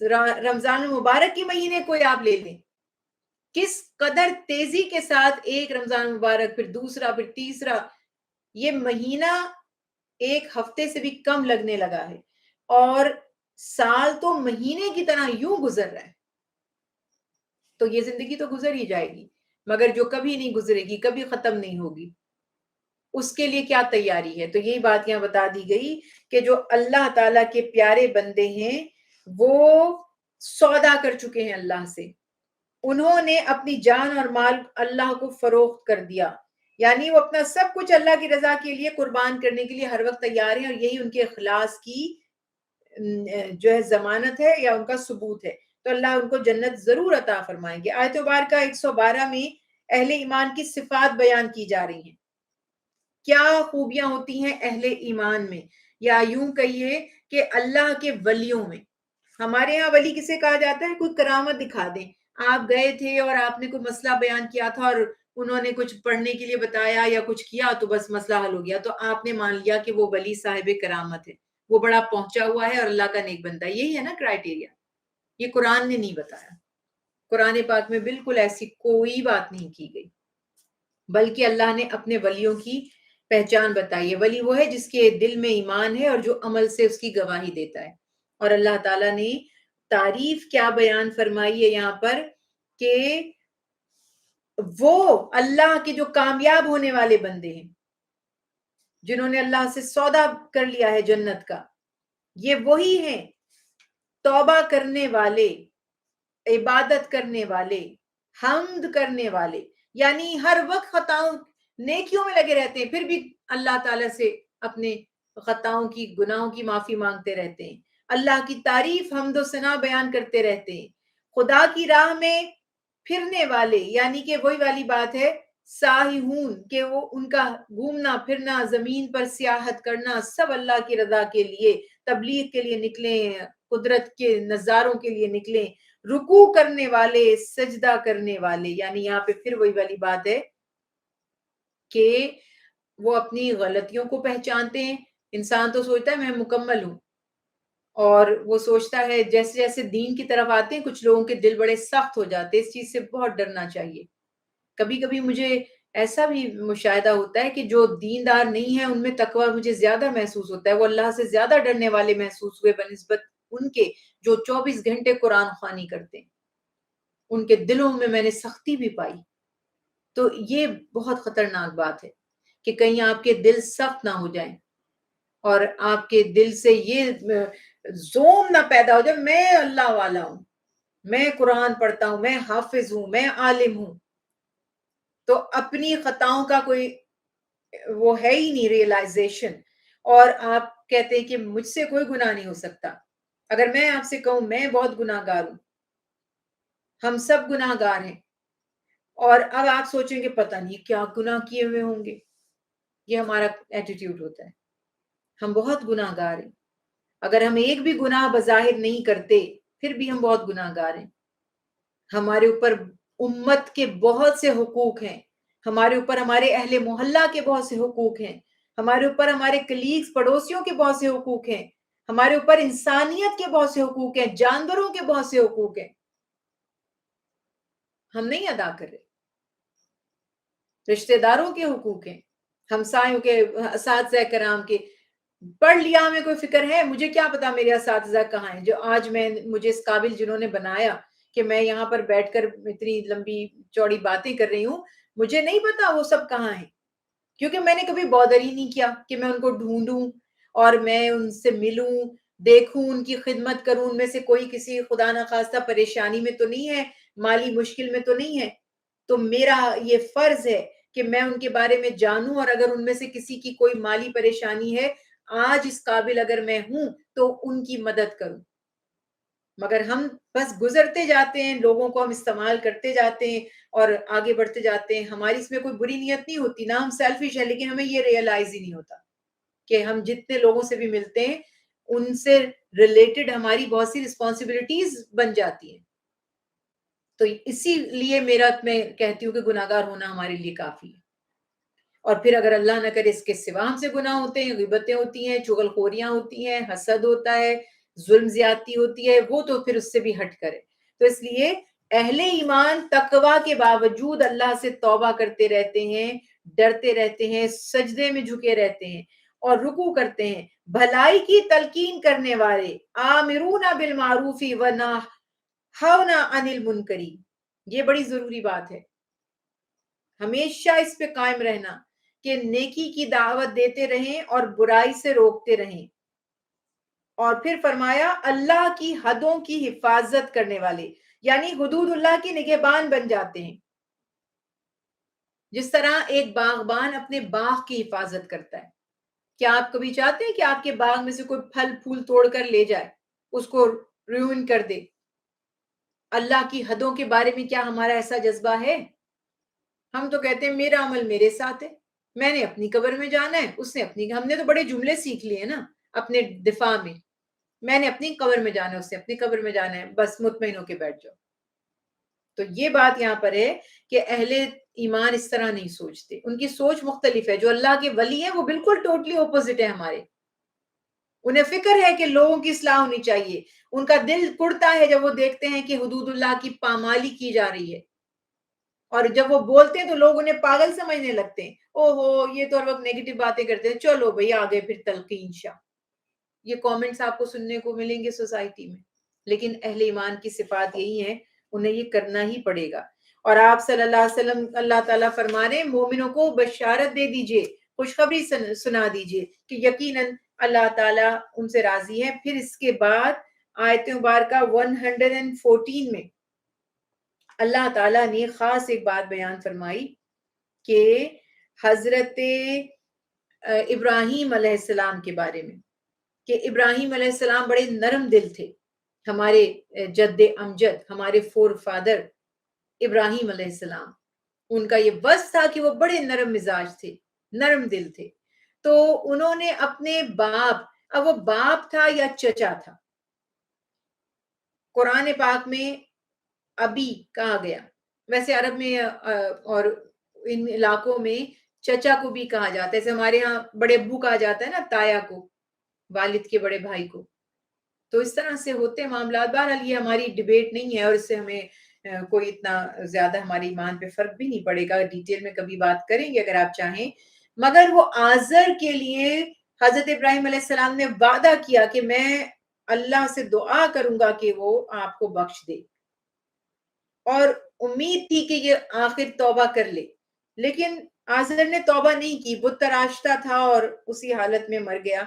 رمضان المبارک کے مہینے کوئی آپ لے لیں، کس قدر تیزی کے ساتھ ایک رمضان مبارک، پھر دوسرا، پھر تیسرا، یہ مہینہ ایک ہفتے سے بھی کم لگنے لگا ہے، اور سال تو مہینے کی طرح یوں گزر رہا ہے. تو یہ زندگی تو گزر ہی جائے گی، مگر جو کبھی نہیں گزرے گی، کبھی ختم نہیں ہوگی، اس کے لیے کیا تیاری ہے؟ تو یہی بات یہاں بتا دی گئی کہ جو اللہ تعالیٰ کے پیارے بندے ہیں وہ سودا کر چکے ہیں اللہ سے، انہوں نے اپنی جان اور مال اللہ کو فروخت کر دیا، یعنی وہ اپنا سب کچھ اللہ کی رضا کے لیے قربان کرنے کے لیے ہر وقت تیار ہیں، اور یہی ان کے اخلاص کی جو ہے ضمانت ہے یا ان کا ثبوت ہے. تو اللہ ان کو جنت ضرور عطا فرمائیں گے. آیت مبارکہ 112 میں اہل ایمان کی صفات بیان کی جا رہی ہیں، کیا خوبیاں ہوتی ہیں اہل ایمان میں، یا یوں کہیے کہ اللہ کے ولیوں میں. ہمارے ہاں ولی کسے کہا جاتا ہے؟ کوئی کرامت دکھا دیں، آپ گئے تھے اور آپ نے کوئی مسئلہ بیان کیا تھا اور انہوں نے کچھ پڑھنے کے لیے بتایا یا کچھ کیا تو بس مسئلہ حل ہو گیا، تو آپ نے مان لیا کہ وہ ولی صاحب کرامت ہے، وہ بڑا پہنچا ہوا ہے اور اللہ کا نیک بندہ ہے. یہی ہے نا کرائٹیریا. یہ قرآن نے نہیں بتایا، قرآن پاک میں بالکل ایسی کوئی بات نہیں کی گئی، بلکہ اللہ نے اپنے ولیوں کی پہچان بتائی ہے. ولی وہ ہے جس کے دل میں ایمان ہے اور جو عمل سے اس کی گواہی دیتا ہے. اور اللہ تعالیٰ نے تعریف کیا بیان فرمائی ہے یہاں پر کہ وہ اللہ کے جو کامیاب ہونے والے بندے ہیں، جنہوں نے اللہ سے سودا کر لیا ہے جنت کا، یہ وہی ہیں توبہ کرنے والے، عبادت کرنے والے، حمد کرنے والے، یعنی ہر وقت خطاؤں نیکیوں میں لگے رہتے ہیں، پھر بھی اللہ تعالیٰ سے اپنے خطاؤں کی، گناہوں کی معافی مانگتے رہتے ہیں، اللہ کی تعریف، حمد و ثنا بیان کرتے رہتے ہیں، خدا کی راہ میں پھرنے والے، یعنی کہ وہی والی بات ہے سائحون، کہ وہ ان کا گھومنا پھرنا، زمین پر سیاحت کرنا، سب اللہ کی رضا کے لیے، تبلیغ کے لیے نکلیں، قدرت کے نظاروں کے لیے نکلیں، رکوع کرنے والے، سجدہ کرنے والے. یعنی یہاں پہ پھر وہی والی بات ہے کہ وہ اپنی غلطیوں کو پہچانتے ہیں. انسان تو سوچتا ہے میں مکمل ہوں، اور وہ سوچتا ہے جیسے جیسے دین کی طرف آتے ہیں کچھ لوگوں کے دل بڑے سخت ہو جاتے ہیں. اس چیز سے بہت ڈرنا چاہیے. کبھی کبھی مجھے ایسا بھی مشاہدہ ہوتا ہے کہ جو دیندار نہیں ہے ان میں تقوی مجھے زیادہ محسوس ہوتا ہے، وہ اللہ سے زیادہ ڈرنے والے محسوس ہوئے بنسبت ان کے جو 24 گھنٹے قرآن خوانی کرتے ہیں. ان کے دلوں میں میں نے سختی بھی پائی. تو یہ بہت خطرناک بات ہے کہ کہیں آپ کے دل سخت نہ ہو جائیں اور آپ کے دل سے یہ زوم نہ پیدا ہو جائے میں اللہ والا ہوں، میں قرآن پڑھتا ہوں، میں حافظ ہوں، میں عالم ہوں. تو اپنی خطاؤں کا کوئی وہ ہے ہی نہیں ریئلائزیشن، اور آپ کہتے ہیں کہ مجھ سے کوئی گناہ نہیں ہو سکتا. اگر میں آپ سے کہوں میں بہت گناہ گار ہوں، ہم سب گناہ گار ہیں، اور اب آپ سوچیں گے پتہ نہیں کیا گناہ کیے ہوئے ہوں گے. یہ ہمارا ایٹیٹیوڈ ہوتا ہے. ہم بہت گناہ گار ہیں. اگر ہم ایک بھی گناہ بظاہر نہیں کرتے پھر بھی ہم بہت گناہ گار ہیں. ہمارے اوپر امت کے بہت سے حقوق ہیں، ہمارے اوپر ہمارے اہل محلہ کے بہت سے حقوق ہیں، ہمارے اوپر ہمارے کلیگز پڑوسیوں کے بہت سے حقوق ہیں، ہمارے اوپر انسانیت کے بہت سے حقوق ہیں، جانوروں کے بہت سے حقوق ہیں. ہم نہیں ادا کر رہے. رشتہ داروں کے حقوق ہیں، ہمسایوں کے، اساتذہ کرام کے. پڑھ لیا ہمیں کوئی فکر ہے؟ مجھے کیا پتا میرے اساتذہ کہاں ہیں جو آج مجھے اس قابل جنہوں نے بنایا کہ میں یہاں پر بیٹھ کر اتنی لمبی چوڑی باتیں کر رہی ہوں. مجھے نہیں پتا وہ سب کہاں ہیں، کیونکہ میں نے کبھی بودر ہی نہیں کیا کہ میں ان کو ڈھونڈوں اور میں ان سے ملوں، دیکھوں، ان کی خدمت کروں. ان میں سے کوئی کسی خدا نخواستہ پریشانی میں تو نہیں ہے، مالی مشکل میں تو نہیں ہے. تو میرا یہ فرض ہے کہ میں ان کے بارے میں جانوں، اور اگر ان میں سے کسی کی کوئی مالی پریشانی ہے، آج اس قابل اگر میں ہوں تو ان کی مدد کروں. مگر ہم بس گزرتے جاتے ہیں، لوگوں کو ہم استعمال کرتے جاتے ہیں اور آگے بڑھتے جاتے ہیں. ہماری اس میں کوئی بری نیت نہیں ہوتی، نہ ہم سیلفش ہیں، لیکن ہمیں یہ ریئلائز ہی نہیں ہوتا کہ ہم جتنے لوگوں سے بھی ملتے ہیں ان سے ریلیٹڈ ہماری بہت سی رسپانسبلٹیز بن جاتی ہیں. تو اسی لیے میں کہتی ہوں کہ گناہ گار ہونا ہمارے لیے کافی ہے. اور پھر اگر اللہ نہ کرے اس کے سوا ہم سے گناہ ہوتے ہیں، غیبتیں ہوتی ہیں، چغل خوریاں ہوتی ہیں، حسد ہوتا ہے، ظلم زیادتی ہوتی ہے وہ تو پھر اس سے بھی ہٹ کرے. تو اس لیے اہل ایمان تقوی کے باوجود اللہ سے توبہ کرتے رہتے ہیں، ڈرتے رہتے ہیں، سجدے میں جھکے رہتے ہیں اور رکوع کرتے ہیں. بھلائی کی تلقین کرنے والے، آمرون بالمعروف ونہون عن المنکر، یہ بڑی ضروری بات ہے. ہمیشہ اس پہ قائم رہنا کہ نیکی کی دعوت دیتے رہیں اور برائی سے روکتے رہیں. اور پھر فرمایا اللہ کی حدوں کی حفاظت کرنے والے، یعنی حدود اللہ کے نگہبان بن جاتے ہیں. جس طرح ایک باغبان اپنے باغ کی حفاظت کرتا ہے. کیا آپ کبھی چاہتے ہیں کہ آپ کے باغ میں سے کوئی پھل پھول توڑ کر لے جائے، اس کو روئن کر دے؟ اللہ کی حدوں کے بارے میں کیا ہمارا ایسا جذبہ ہے؟ ہم تو کہتے ہیں میرا عمل میرے ساتھ ہے، میں نے اپنی قبر میں جانا ہے، اس نے اپنی. ہم نے تو بڑے جملے سیکھ لیے نا اپنے دفاع میں نے اپنی قبر میں جانا ہے، اس نے اپنی قبر میں جانا ہے، بس مطمئن ہو کے بیٹھ جاؤ. تو یہ بات یہاں پر ہے کہ اہل ایمان اس طرح نہیں سوچتے، ان کی سوچ مختلف ہے. جو اللہ کے ولی ہیں وہ بالکل ٹوٹلی اپوزٹ ہے ہمارے. انہیں فکر ہے کہ لوگوں کی اصلاح ہونی چاہیے. ان کا دل کڑتا ہے جب وہ دیکھتے ہیں کہ حدود اللہ کی پامالی کی جا رہی ہے، اور جب وہ بولتے ہیں تو لوگ انہیں پاگل سمجھنے لگتے ہیں. او ہو یہ تو ہر وقت نیگیٹو باتیں کرتے ہیں، چلو بھئی آگے پھر تلقین شاہ. یہ کومنٹس آپ کو سننے کو ملیں گے سوسائٹی میں. لیکن اہل ایمان کی صفات یہی ہے، انہیں یہ کرنا ہی پڑے گا. اور آپ صلی اللہ علیہ وسلم اللہ تعالیٰ فرما رہے ہیں مومنوں کو بشارت دے دیجئے، خوشخبری سنا دیجئے کہ یقیناً اللہ تعالیٰ ان سے راضی ہے. پھر اس کے بعد آیت مبارکہ 114 میں اللہ تعالیٰ نے خاص ایک بات بیان فرمائی کہ حضرت ابراہیم علیہ السلام کے بارے میں، کہ ابراہیم علیہ السلام بڑے نرم دل تھے. ہمارے جد امجد، ہمارے فور فادر ابراہیم علیہ السلام، ان کا یہ وصف تھا کہ وہ بڑے نرم مزاج تھے، نرم دل تھے. تو انہوں نے اپنے باپ، اب وہ باپ تھا یا چچا تھا، قرآن پاک میں ابی کہا گیا. ویسے عرب میں اور ان علاقوں میں چچا کو بھی کہا جاتا ہے، جیسے ہمارے ہاں بڑے ابو کہا جاتا ہے نا تایا کو، والد کے بڑے بھائی کو. تو اس طرح سے ہوتے ہیں معاملات. بہرحال یہ ہماری ڈیبیٹ نہیں ہے اور اس سے ہمیں کوئی اتنا زیادہ ہماری ایمان پہ فرق بھی نہیں پڑے گا. ڈیٹیل میں کبھی بات کریں گے اگر آپ چاہیں. مگر وہ آزر کے لیے حضرت ابراہیم علیہ السلام نے وعدہ کیا کہ میں اللہ سے دعا کروں گا کہ وہ آپ کو بخش دے، اور امید تھی کہ یہ آخر توبہ کر لے. لیکن آزر نے توبہ نہیں کی، بت تراشتا تھا اور اسی حالت میں مر گیا.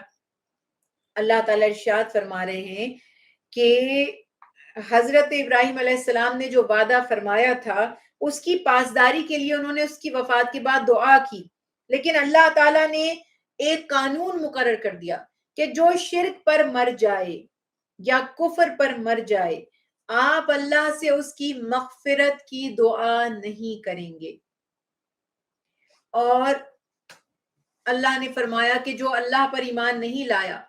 اللہ تعالیٰ ارشاد فرما رہے ہیں کہ حضرت ابراہیم علیہ السلام نے جو وعدہ فرمایا تھا اس کی پاسداری کے لیے انہوں نے اس کی وفات کے بعد دعا کی. لیکن اللہ تعالیٰ نے ایک قانون مقرر کر دیا کہ جو شرک پر مر جائے یا کفر پر مر جائے، آپ اللہ سے اس کی مغفرت کی دعا نہیں کریں گے. اور اللہ نے فرمایا کہ جو اللہ پر ایمان نہیں لایا،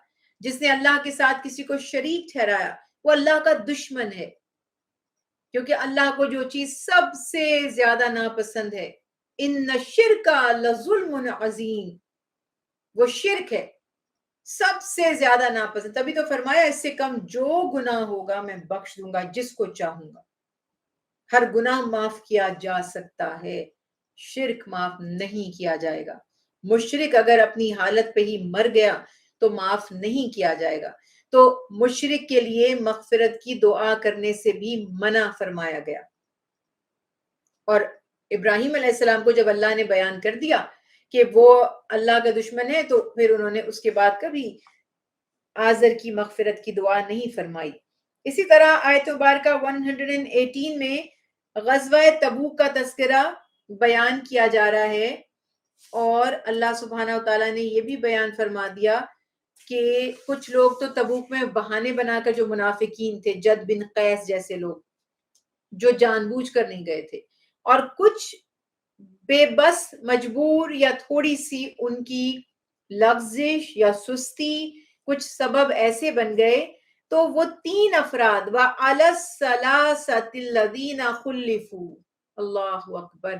جس نے اللہ کے ساتھ کسی کو شریک ٹھہرایا، وہ اللہ کا دشمن ہے. کیونکہ اللہ کو جو چیز سب سے زیادہ ناپسند ہے، ان الشرک لظلم عظیم، وہ شرک ہے، سب سے زیادہ ناپسند. تبھی تو فرمایا اس سے کم جو گناہ ہوگا میں بخش دوں گا جس کو چاہوں گا. ہر گناہ معاف کیا جا سکتا ہے، شرک معاف نہیں کیا جائے گا. مشرک اگر اپنی حالت پہ ہی مر گیا تو معاف نہیں کیا جائے گا. تو مشرک کے لیے مغفرت کی دعا کرنے سے بھی منع فرمایا گیا. اور ابراہیم علیہ السلام کو جب اللہ نے بیان کر دیا کہ وہ اللہ کا دشمن ہے تو پھر انہوں نے اس کے بعد کبھی آزر کی مغفرت کی دعا نہیں فرمائی. اسی طرح آیت مبارکہ 118 میں غزوہ تبوک کا تذکرہ بیان کیا جا رہا ہے، اور اللہ سبحانہ و تعالیٰ نے یہ بھی بیان فرما دیا کہ کچھ لوگ تو تبوک میں بہانے بنا کر، جو منافقین تھے، جد بن قیس جیسے لوگ جو جان بوجھ کر نہیں گئے تھے، اور کچھ بے بس مجبور یا تھوڑی سی ان کی لغزش یا سستی، کچھ سبب ایسے بن گئے تو وہ 3 افراد وعلی الثلاثۃ الذین خلفوا، اللہ اکبر،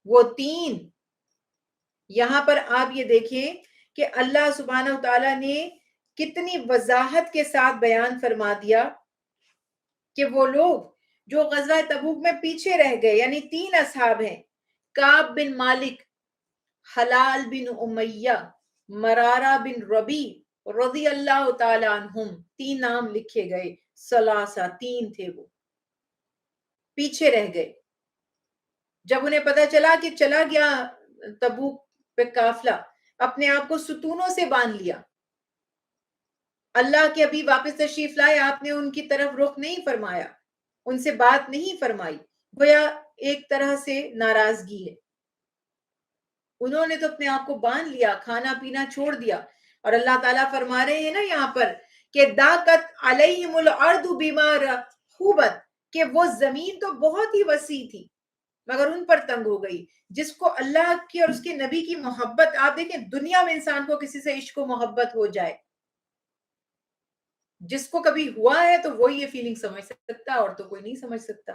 وہ 3. یہاں پر آپ یہ دیکھیں کہ اللہ سبحانہ و تعالیٰ نے کتنی وضاحت کے ساتھ بیان فرما دیا کہ وہ لوگ جو غزوہ تبوک میں پیچھے رہ گئے، یعنی 3 اصحاب ہیں، کعب بن مالک، حلال بن امیہ، مرارہ بن ربی رضی اللہ تعالی عنہم، 3 نام لکھے گئے، ثلاثہ 3 تھے، وہ پیچھے رہ گئے۔ جب انہیں پتا چلا کہ چلا گیا تبوک پہ قافلہ، اپنے آپ کو ستونوں سے باندھ لیا، اللہ کے ابھی واپس تشریف لائے، آپ نے ان کی طرف رخ نہیں فرمایا، ان سے بات نہیں فرمائی، گویا ایک طرح سے ناراضگی ہے۔ انہوں نے تو اپنے آپ کو باندھ لیا، کھانا پینا چھوڑ دیا، اور اللہ تعالیٰ فرما رہے ہیں نا یہاں پر کہ داقت علیہم الارض بما رحبت، کہ وہ زمین تو بہت ہی وسیع تھی مگر ان پر تنگ ہو گئی۔ جس کو اللہ کی اور اس کے نبی کی محبت، آپ دیکھیں دنیا میں انسان کو کسی سے عشق و محبت ہو جائے، جس کو کبھی ہوا ہے تو وہی یہ فیلنگ سمجھ سکتا، اور تو کوئی نہیں سمجھ سکتا۔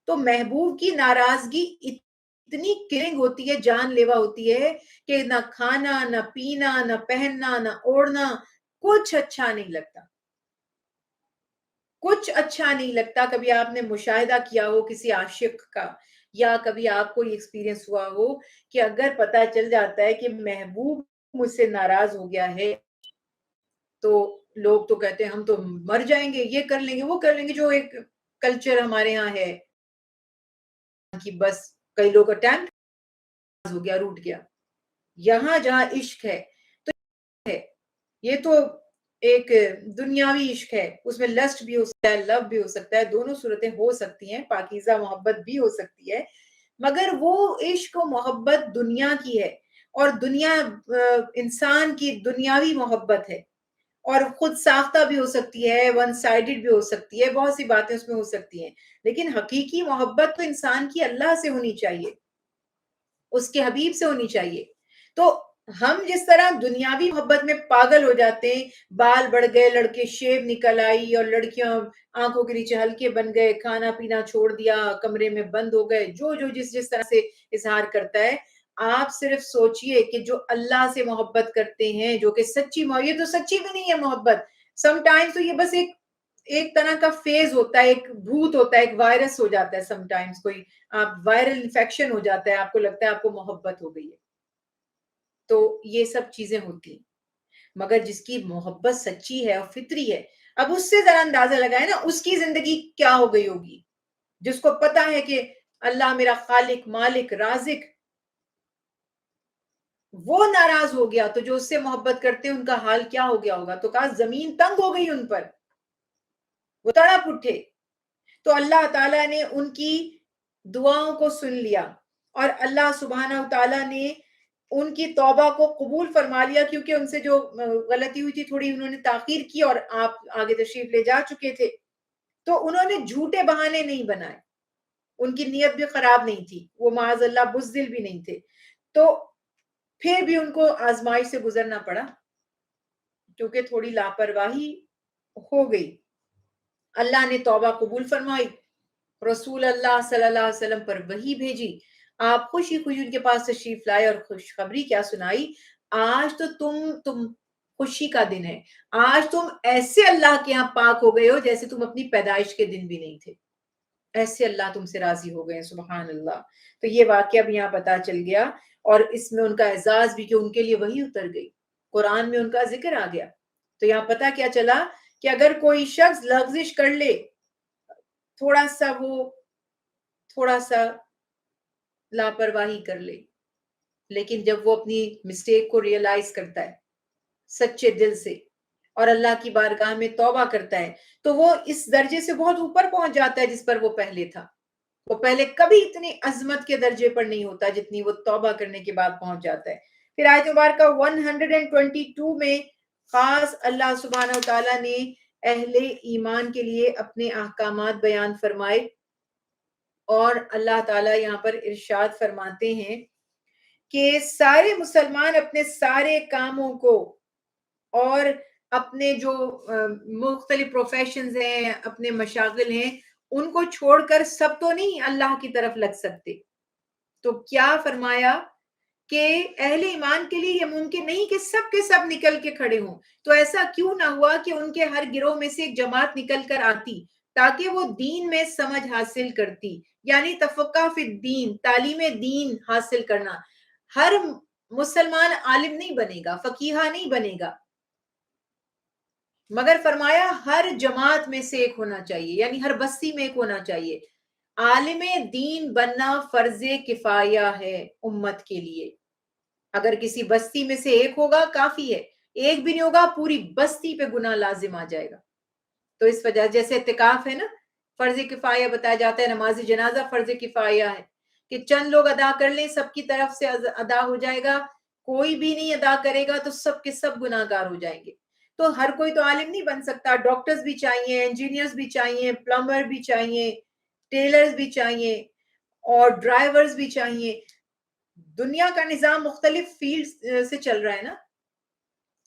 تو محبوب کی ناراضگی اتنی کلنگ ہوتی ہے، جان لیوا ہوتی ہے کہ نہ کھانا، نہ پینا، نہ پہننا، نہ اوڑھنا، کچھ اچھا نہیں لگتا، کچھ اچھا نہیں لگتا۔ کبھی آپ نے مشاہدہ کیا ہو کسی عاشق کا، یا کبھی آپ کو یہ ایکسپیرینس ہوا ہو کہ اگر پتا چل جاتا ہے کہ محبوب مجھ سے ناراض ہو گیا ہے تو لوگ تو کہتے ہیں ہم تو مر جائیں گے، یہ کر لیں گے، وہ کر لیں گے، جو ایک کلچر ہمارے ہاں ہے کہ بس کئی لوگ کا ٹائم ہو گیا، روٹ گیا۔ یہاں جہاں عشق ہے تو ہے، یہ تو ایک دنیاوی عشق ہے، اس میں لسٹ بھی ہو سکتا ہے، لو بھی ہو سکتا ہے، دونوں صورتیں ہو سکتی ہیں، پاکیزہ محبت بھی ہو سکتی ہے، مگر وہ عشق و محبت دنیا کی ہے، اور دنیا انسان کی دنیاوی محبت ہے، اور خود ساختہ بھی ہو سکتی ہے، ون سائیڈڈ بھی ہو سکتی ہے، بہت سی باتیں اس میں ہو سکتی ہیں، لیکن حقیقی محبت تو انسان کی اللہ سے ہونی چاہیے، اس کے حبیب سے ہونی چاہیے۔ تو ہم جس طرح دنیاوی محبت میں پاگل ہو جاتے ہیں، بال بڑھ گئے، لڑکے شیب نکل آئی، اور لڑکیاں آنکھوں کے نیچے ہلکے بن گئے، کھانا پینا چھوڑ دیا، کمرے میں بند ہو گئے، جو جس طرح سے اظہار کرتا ہے، آپ صرف سوچئے کہ جو اللہ سے محبت کرتے ہیں، جو کہ سچی محبت، یہ تو سچی بھی نہیں ہے محبت، سم ٹائمز تو یہ بس ایک طرح کا فیز ہوتا ہے، ایک بھوت ہوتا ہے، ایک وائرس ہو جاتا ہے، سم ٹائمز کوئی آپ وائرل انفیکشن ہو جاتا ہے، آپ کو لگتا ہے آپ کو محبت ہو گئی ہے، تو یہ سب چیزیں ہوتی ہیں۔ مگر جس کی محبت سچی ہے اور فطری ہے، اب اس سے ذرا اندازہ لگائے نا اس کی زندگی کیا ہو گئی ہوگی، جس کو پتا ہے کہ اللہ میرا خالق، مالک، رازق، وہ ناراض ہو گیا تو جو اس سے محبت کرتے ہیں ان کا حال کیا ہو گیا ہوگا۔ تو کہا زمین تنگ ہو گئی ان پر، وہ تڑپ اٹھے، تو اللہ تعالیٰ نے ان کی دعاؤں کو سن لیا، اور اللہ سبحانہ تعالیٰ نے ان کی توبہ کو قبول فرما لیا، کیونکہ ان سے جو غلطی ہوئی تھی، تھوڑی انہوں نے تاخیر کی اور آپ آگے تشریف لے جا چکے تھے، تو انہوں نے جھوٹے بہانے نہیں بنائے، ان کی نیت بھی خراب نہیں تھی، وہ معاذ اللہ بزدل بھی نہیں تھے، تو پھر بھی ان کو آزمائش سے گزرنا پڑا کیونکہ تھوڑی لاپرواہی ہو گئی۔ اللہ نے توبہ قبول فرمائی، رسول اللہ صلی اللہ علیہ وسلم پر وحی بھیجی، آپ خوشی خوشی ان کے پاس تشریف لائے، اور خوشخبری کیا سنائی، آج تو تم خوشی کا دن ہے، آج تم ایسے اللہ کے ہاں پاک ہو گئے ہو جیسے تم اپنی پیدائش کے دن بھی نہیں تھے، ایسے اللہ تم سے راضی ہو گئے ہیں، سبحان اللہ۔ تو یہ واقعہ بھی یہاں پتا چل گیا، اور اس میں ان کا اعزاز بھی کہ ان کے لیے وحی اتر گئی، قرآن میں ان کا ذکر آ گیا۔ تو یہاں پتا کیا چلا کہ اگر کوئی شخص لغزش کر لے، تھوڑا سا لاپرواہی کر لے، لیکن جب وہ اپنی مسٹیک کو ریئلائز کرتا ہے سچے دل سے اور اللہ کی بارگاہ میں توبہ کرتا ہے، تو وہ اس درجے سے بہت اوپر پہنچ جاتا ہے جس پر وہ پہلے تھا۔ وہ پہلے کبھی اتنی عظمت کے درجے پر نہیں ہوتا جتنی وہ توبہ کرنے کے بعد پہنچ جاتا ہے۔ پھر آیت مبارکہ 122 میں خاص اللہ سبحانہ وتعالیٰ نے اہل ایمان کے لیے اپنے احکامات بیان فرمائے، اور اللہ تعالیٰ یہاں پر ارشاد فرماتے ہیں کہ سارے مسلمان اپنے سارے کاموں کو اور اپنے جو مختلف پروفیشنز ہیں، اپنے مشاغل ہیں، ان کو چھوڑ کر سب تو نہیں اللہ کی طرف لگ سکتے۔ تو کیا فرمایا کہ اہل ایمان کے لیے یہ ممکن نہیں کہ سب کے سب نکل کے کھڑے ہوں. تو ایسا کیوں نہ ہوا کہ ان کے ہر گروہ میں سے ایک جماعت نکل کر آتی تاکہ وہ دین میں سمجھ حاصل کرتی، یعنی تفقہ فی الدین، تعلیم دین حاصل کرنا. ہر مسلمان عالم نہیں بنے گا، فقیہ نہیں بنے گا، مگر فرمایا ہر جماعت میں سے ایک ہونا چاہیے، یعنی ہر بستی میں ایک ہونا چاہیے. عالم دین بننا فرض کفایہ ہے امت کے لیے. اگر کسی بستی میں سے ایک ہوگا کافی ہے، ایک بھی نہیں ہوگا پوری بستی پہ گناہ لازم آ جائے گا. تو اس وجہ جیسے اعتکاف ہے نا فرض کفایہ بتایا جاتا ہے، نماز جنازہ فرض کفایہ ہے کہ چند لوگ ادا کر لیں سب کی طرف سے ادا ہو جائے گا، کوئی بھی نہیں ادا کرے گا تو سب کے سب گناہ گار ہو جائیں گے. تو ہر کوئی تو عالم نہیں بن سکتا، ڈاکٹرز بھی چاہیے، انجینئرز بھی چاہیے، پلمبر بھی چاہیے، ٹیلرز بھی چاہیے اور ڈرائیورز بھی چاہیے. دنیا کا نظام مختلف فیلڈ سے چل رہا ہے نا.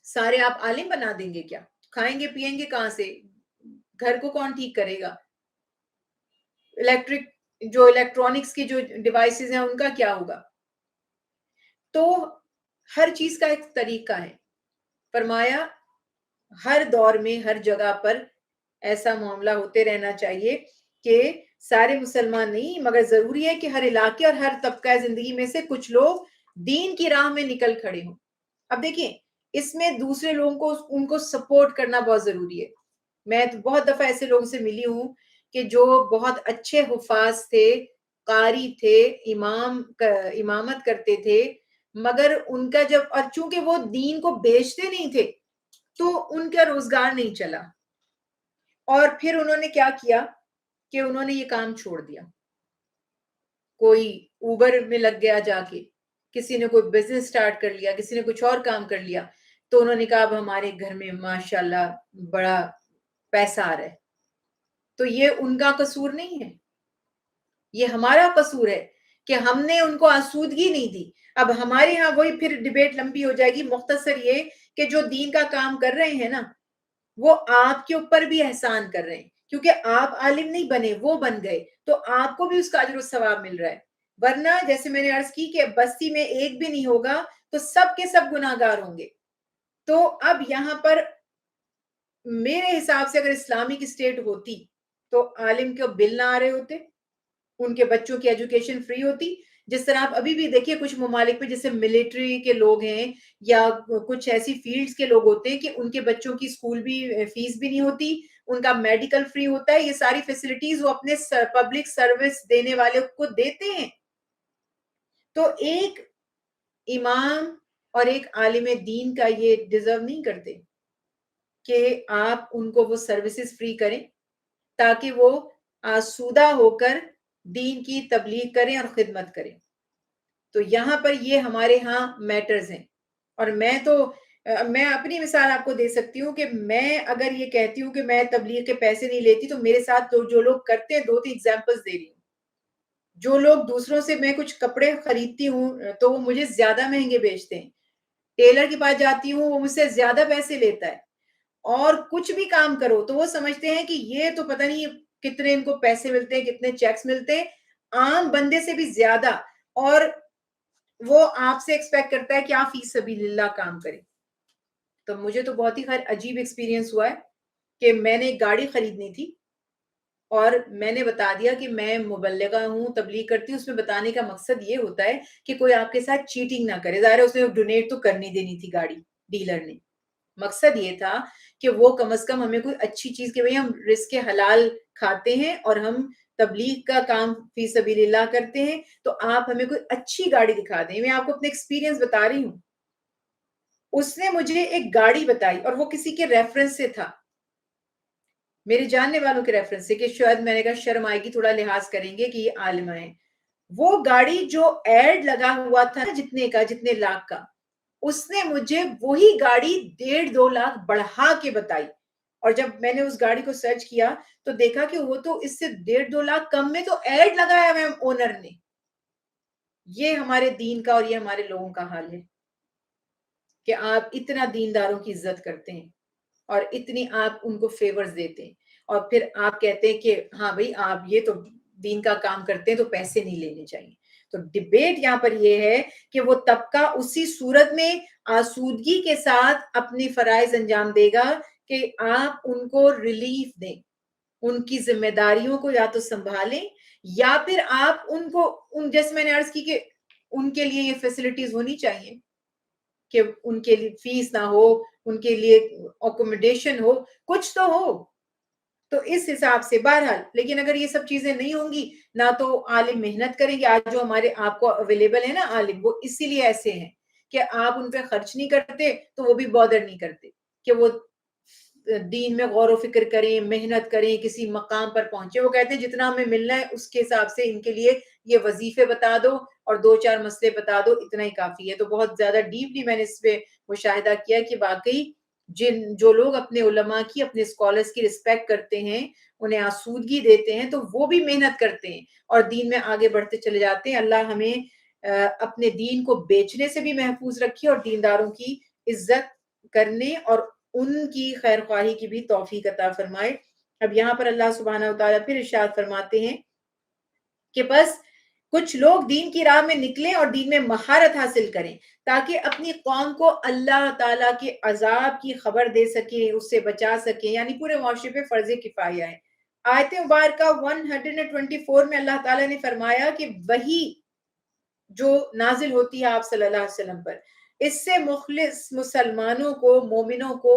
سارے آپ عالم بنا دیں گے کیا؟ کھائیں گے پیئیں گے کہاں سے؟ گھر کو کون ٹھیک کرے گا؟ الیکٹرانکس کی جو ڈیوائسز ہیں ان کا کیا ہوگا؟ تو ہر چیز کا ایک طریقہ ہے. فرمایا ہر دور میں ہر جگہ پر ایسا معاملہ ہوتے رہنا چاہیے کہ سارے مسلمان نہیں، مگر ضروری ہے کہ ہر علاقے اور ہر طبقہ زندگی میں سے کچھ لوگ دین کی راہ میں نکل کھڑے ہوں. اب دیکھیں اس میں دوسرے لوگوں کو ان کو سپورٹ کرنا بہت ضروری ہے. میں بہت دفعہ ایسے لوگوں سے ملی ہوں کہ جو بہت اچھے حفاظ تھے، قاری تھے، امامت کرتے تھے، مگر ان کا جب، اور چونکہ وہ دین کو بیچتے نہیں تھے تو ان کا روزگار نہیں چلا، اور پھر انہوں نے کیا کیا کہ انہوں نے یہ کام چھوڑ دیا. کوئی اوبر میں لگ گیا جا کے، کسی نے کوئی بزنس سٹارٹ کر لیا، کسی نے کچھ اور کام کر لیا. تو انہوں نے کہا اب ہمارے گھر میں ماشاءاللہ بڑا پیسہ آ رہا ہے. تو یہ ان کا قصور نہیں ہے، یہ ہمارا قصور ہے کہ ہم نے ان کو آسودگی نہیں دی. اب ہمارے ہاں وہی پھر ڈیبیٹ لمبی ہو جائے گی. مختصر یہ کہ جو دین کا کام کر رہے ہیں نا وہ آپ کے اوپر بھی احسان کر رہے ہیں، کیونکہ آپ عالم نہیں بنے، وہ بن گئے، تو آپ کو بھی اس کا اجر و ثواب مل رہا ہے. ورنہ جیسے میں نے عرض کی کہ بستی میں ایک بھی نہیں ہوگا تو سب کے سب گناہ گار ہوں گے. تو اب یہاں پر میرے حساب سے اگر اسلامک اسٹیٹ ہوتی تو عالم کے بل نہ آ رہے ہوتے، ان کے بچوں کی ایجوکیشن فری ہوتی. جس طرح آپ ابھی بھی دیکھیے کچھ ممالک میں جیسے ملٹری کے لوگ ہیں یا کچھ ایسی فیلڈز کے لوگ ہوتے ہیں کہ ان کے بچوں کی اسکول بھی فیس بھی نہیں ہوتی، ان کا میڈیکل فری ہوتا ہے. یہ ساری فیسلٹیز وہ اپنے پبلک سروس دینے والے کو دیتے ہیں. تو ایک امام اور ایک عالم دین کا یہ ڈیزرو نہیں کرتے کہ آپ ان کو وہ سروسز فری کریں تاکہ وہ آسودہ ہو کر دین کی تبلیغ کریں اور خدمت کریں. تو یہاں پر یہ ہمارے ہاں میٹرز ہیں. اور میں اپنی مثال آپ کو دے سکتی ہوں کہ میں اگر یہ کہتی ہوں کہ میں تبلیغ کے پیسے نہیں لیتی تو میرے ساتھ جو لوگ کرتے ہیں، 2-3 ایگزامپلز دے رہی ہوں. جو لوگ دوسروں سے، میں کچھ کپڑے خریدتی ہوں تو وہ مجھے زیادہ مہنگے بیچتے ہیں، ٹیلر کے پاس جاتی ہوں وہ مجھ سے زیادہ پیسے لیتا ہے، اور کچھ بھی کام کرو تو وہ سمجھتے ہیں کہ یہ تو پتہ نہیں کتنے ان کو پیسے ملتے ہیں، کتنے چیکس ملتے ہیں، عام بندے سے بھی زیادہ. اور وہ آپ سے ایکسپیکٹ کرتا ہے کہ آپ فی سبیل اللہ کام کریں. تو مجھے تو بہت ہی عجیب ایکسپیرینس ہوا ہے کہ میں نے ایک گاڑی خریدنی تھی اور میں نے بتا دیا کہ میں مبلغہ ہوں، تبلیغ کرتی ہوں. اس میں بتانے کا مقصد یہ ہوتا ہے کہ کوئی آپ کے ساتھ چیٹنگ نہ کرے. ظاہر ہے اس نے ڈونیٹ تو کرنی دینی تھی گاڑی ڈیلر نے. مقصد یہ تھا کہ وہ کم از کم ہمیں کوئی اچھی چیز، کہ بھئی ہم رزق حلال کھاتے ہیں اور ہم تبلیغ کا کام فی سبیل اللہ کرتے ہیں، تو آپ ہمیں کوئی اچھی گاڑی دکھا دیں. میں آپ کو اپنے ایکسپیرینس بتا رہی ہوں. اس نے مجھے ایک گاڑی بتائی اور وہ کسی کے ریفرنس سے تھا، میرے جاننے والوں کے ریفرنس سے، کہ شاید میں نے کہا شرم آئے گی، تھوڑا لحاظ کریں گے کہ یہ عالمہ ہیں. وہ گاڑی جو ایڈ لگا ہوا تھا جتنے لاکھ کا، اس نے مجھے وہی گاڑی 1.5-2 لاکھ بڑھا کے بتائی. اور جب میں نے اس گاڑی کو سرچ کیا تو دیکھا کہ وہ تو اس سے 1.5-2 لاکھ کم میں تو ایڈ لگایا ہے اونر نے. یہ ہمارے دین کا اور یہ ہمارے لوگوں کا حال ہے کہ آپ اتنا دینداروں کی عزت کرتے ہیں اور اتنی آپ ان کو فیورز دیتے ہیں، اور پھر آپ کہتے ہیں کہ ہاں بھئی آپ یہ تو دین کا کام کرتے ہیں تو پیسے نہیں لینے چاہیے. تو ڈبیٹ یہاں پر یہ ہے کہ وہ طبقہ اسی صورت میں آسودگی کے ساتھ اپنی فرائض انجام دے گا کہ آپ ان کو ریلیف دیں، ان کی ذمہ داریوں کو یا تو سنبھالیں، یا پھر آپ ان کو جیسے میں نے عرض کی کہ ان کے لیے یہ فیسلٹیز ہونی چاہیے کہ ان کے لیے فیس نہ ہو، ان کے لیے اکوموڈیشن ہو، کچھ تو ہو۔ تو اس حساب سے بہرحال، لیکن اگر یہ سب چیزیں نہیں ہوں گی، نہ تو عالم محنت کریں گے۔ آج جو ہمارے آپ کو اویلیبل ہے نا عالم، وہ اسی لیے ایسے ہیں کہ آپ ان پہ خرچ نہیں کرتے تو وہ بھی بادر نہیں کرتے کہ وہ دین میں غور و فکر کریں، محنت کریں، کسی مقام پر پہنچے۔ وہ کہتے ہیں جتنا ہمیں ملنا ہے اس کے حساب سے ان کے لیے یہ وظیفے بتا دو اور 2-4 مسئلے بتا دو، اتنا ہی کافی ہے۔ تو بہت زیادہ ڈیپلی میں نے اس پہ مشاہدہ کیا کہ واقعی جو لوگ اپنے علماء کی، اپنے اسکالرس کی رسپیکٹ کرتے ہیں، انہیں آسودگی دیتے ہیں، تو وہ بھی محنت کرتے ہیں اور دین میں آگے بڑھتے چلے جاتے ہیں۔ اللہ ہمیں اپنے دین کو بیچنے سے بھی محفوظ رکھے اور دینداروں کی عزت کرنے اور ان کی خیر خواہی کی بھی توفیق عطا فرمائے۔ اب یہاں پر اللہ سبحانہ وتعالیٰ پھر ارشاد فرماتے ہیں کہ بس کچھ لوگ دین کی راہ میں نکلیں اور دین میں مہارت حاصل کریں تاکہ اپنی قوم کو اللہ تعالیٰ کے عذاب کی خبر دے سکیں، اس سے بچا سکیں، یعنی پورے معاشرے پہ فرض کفایہ ہے۔ آیت مبارکہ 124 میں اللہ تعالیٰ نے فرمایا کہ وہی جو نازل ہوتی ہے آپ صلی اللہ علیہ وسلم پر، اس سے مخلص مسلمانوں کو، مومنوں کو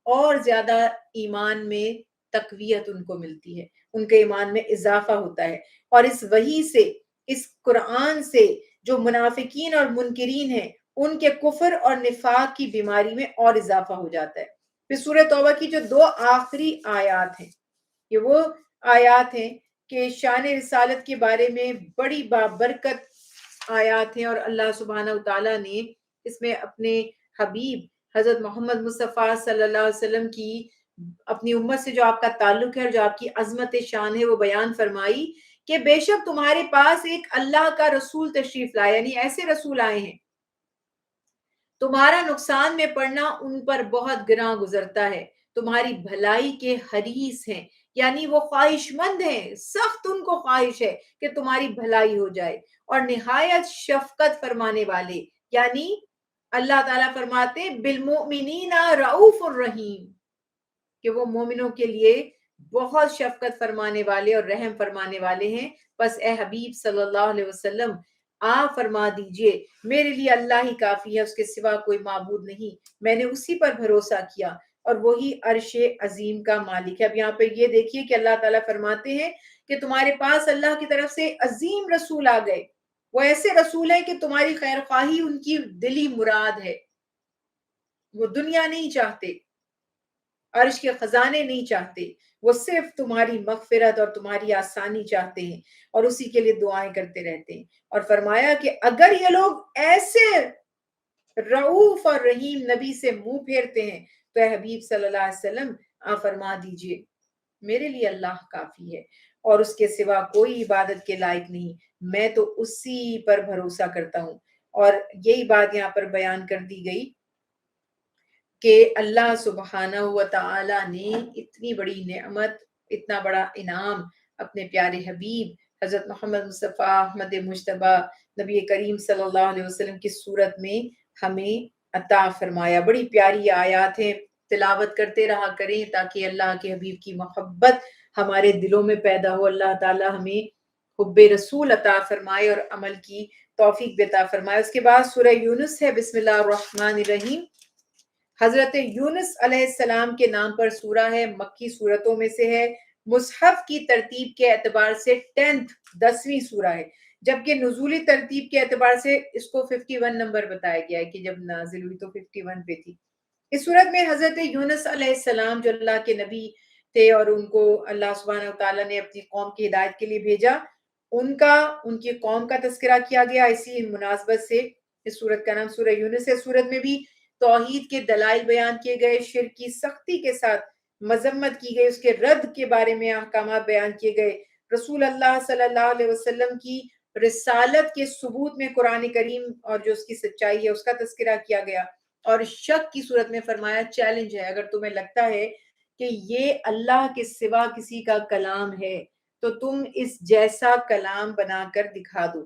اور زیادہ ایمان میں تقویت ان کو ملتی ہے، ان کے ایمان میں اضافہ ہوتا ہے، اور اس وحی سے، اس قرآن سے جو منافقین اور منکرین ہیں ان کے کفر اور نفاق کی بیماری میں اور اضافہ ہو جاتا ہے۔ پھر سورہ توبہ کی جو 2 آخری آیات ہیں، یہ وہ آیات ہیں کہ شان رسالت کے بارے میں بڑی بابرکت آیات ہیں، اور اللہ سبحانہ وتعالیٰ نے اس میں اپنے حبیب حضرت محمد مصطفیٰ صلی اللہ علیہ وسلم کی اپنی امت سے جو آپ کا تعلق ہے اور جو آپ کی عظمت شان ہے وہ بیان فرمائی کہ بے شک تمہارے پاس ایک اللہ کا رسول تشریف لائے، یعنی ایسے رسول آئے ہیں تمہارا نقصان میں پڑنا ان پر بہت گراں گزرتا ہے، تمہاری بھلائی کے حریص ہیں، یعنی وہ خواہش مند ہیں، سخت ان کو خواہش ہے کہ تمہاری بھلائی ہو جائے، اور نہایت شفقت فرمانے والے، یعنی اللہ تعالیٰ فرماتے بالمؤمنین رؤوف الرحیم کہ وہ مومنوں کے لیے بہت شفقت فرمانے والے اور رحم فرمانے والے ہیں۔ بس اے حبیب صلی اللہ علیہ وسلم آپ فرما دیجئے میرے لیے اللہ ہی کافی ہے، اس کے سوا کوئی معبود نہیں، میں نے اسی پر بھروسہ کیا اور وہی عرش عظیم کا مالک ہے۔ اب یہاں پہ یہ دیکھیے کہ اللہ تعالیٰ فرماتے ہیں کہ تمہارے پاس اللہ کی طرف سے عظیم رسول آ گئے، وہ ایسے رسول ہیں کہ تمہاری خیر خواہی ان کی دلی مراد ہے، وہ دنیا نہیں چاہتے، عرش کے خزانے نہیں چاہتے، وہ صرف تمہاری مغفرت اور تمہاری آسانی چاہتے ہیں اور اسی کے لیے دعائیں کرتے رہتے ہیں۔ اور فرمایا کہ اگر یہ لوگ ایسے رؤوف اور رحیم نبی سے منہ پھیرتے ہیں تو اے حبیب صلی اللہ علیہ وسلم آپ فرما دیجئے میرے لیے اللہ کافی ہے اور اس کے سوا کوئی عبادت کے لائق نہیں، میں تو اسی پر بھروسہ کرتا ہوں۔ اور یہی بات یہاں پر بیان کر دی گئی کہ اللہ سبحانہ و تعالی نے اتنی بڑی نعمت، اتنا بڑا انعام اپنے پیارے حبیب حضرت محمد مصطفیٰ احمد مجتبیٰ نبی کریم صلی اللہ علیہ وسلم کی صورت میں ہمیں عطا فرمایا۔ بڑی پیاری آیات ہیں، تلاوت کرتے رہا کریں تاکہ اللہ کے حبیب کی محبت ہمارے دلوں میں پیدا ہو۔ اللہ تعالی ہمیں حب رسول عطا فرمائے اور عمل کی توفیق بھی عطا فرمائے۔ اس کے بعد سورہ یونس ہے، بسم اللہ الرحمن الرحیم۔ حضرت یونس علیہ السلام کے نام پر سورہ ہے، مکی سورتوں میں سے ہے، مصحف کی ترتیب کے اعتبار سے 10ویں سورہ ہے، جبکہ نزولی ترتیب کے اعتبار سے اس کو 51 نمبر بتایا گیا ہے کہ جب نازل ہوئی تو 51 پہ تھی۔ اس صورت میں حضرت یونس علیہ السلام جو اللہ کے نبی تھے اور ان کو اللہ سبحانہ وتعالیٰ نے اپنی قوم کی ہدایت کے لیے بھیجا، ان کی قوم کا تذکرہ کیا گیا۔ اسی مناسبت سے اس صورت کا نام سورہ یونس ہے۔ سورت میں بھی توحید کے دلائل بیان کیے گئے، شرک کی سختی کے ساتھ مذمت کی گئی، اس کے رد کے بارے میں احکامات بیان کیے گئے، رسول اللہ صلی اللہ علیہ وسلم کی رسالت کے ثبوت میں قرآن کریم اور جو اس کی سچائی ہے اس کا تذکرہ کیا گیا، اور شک کی صورت میں فرمایا چیلنج ہے، اگر تمہیں لگتا ہے کہ یہ اللہ کے سوا کسی کا کلام ہے تو تم اس جیسا کلام بنا کر دکھا دو۔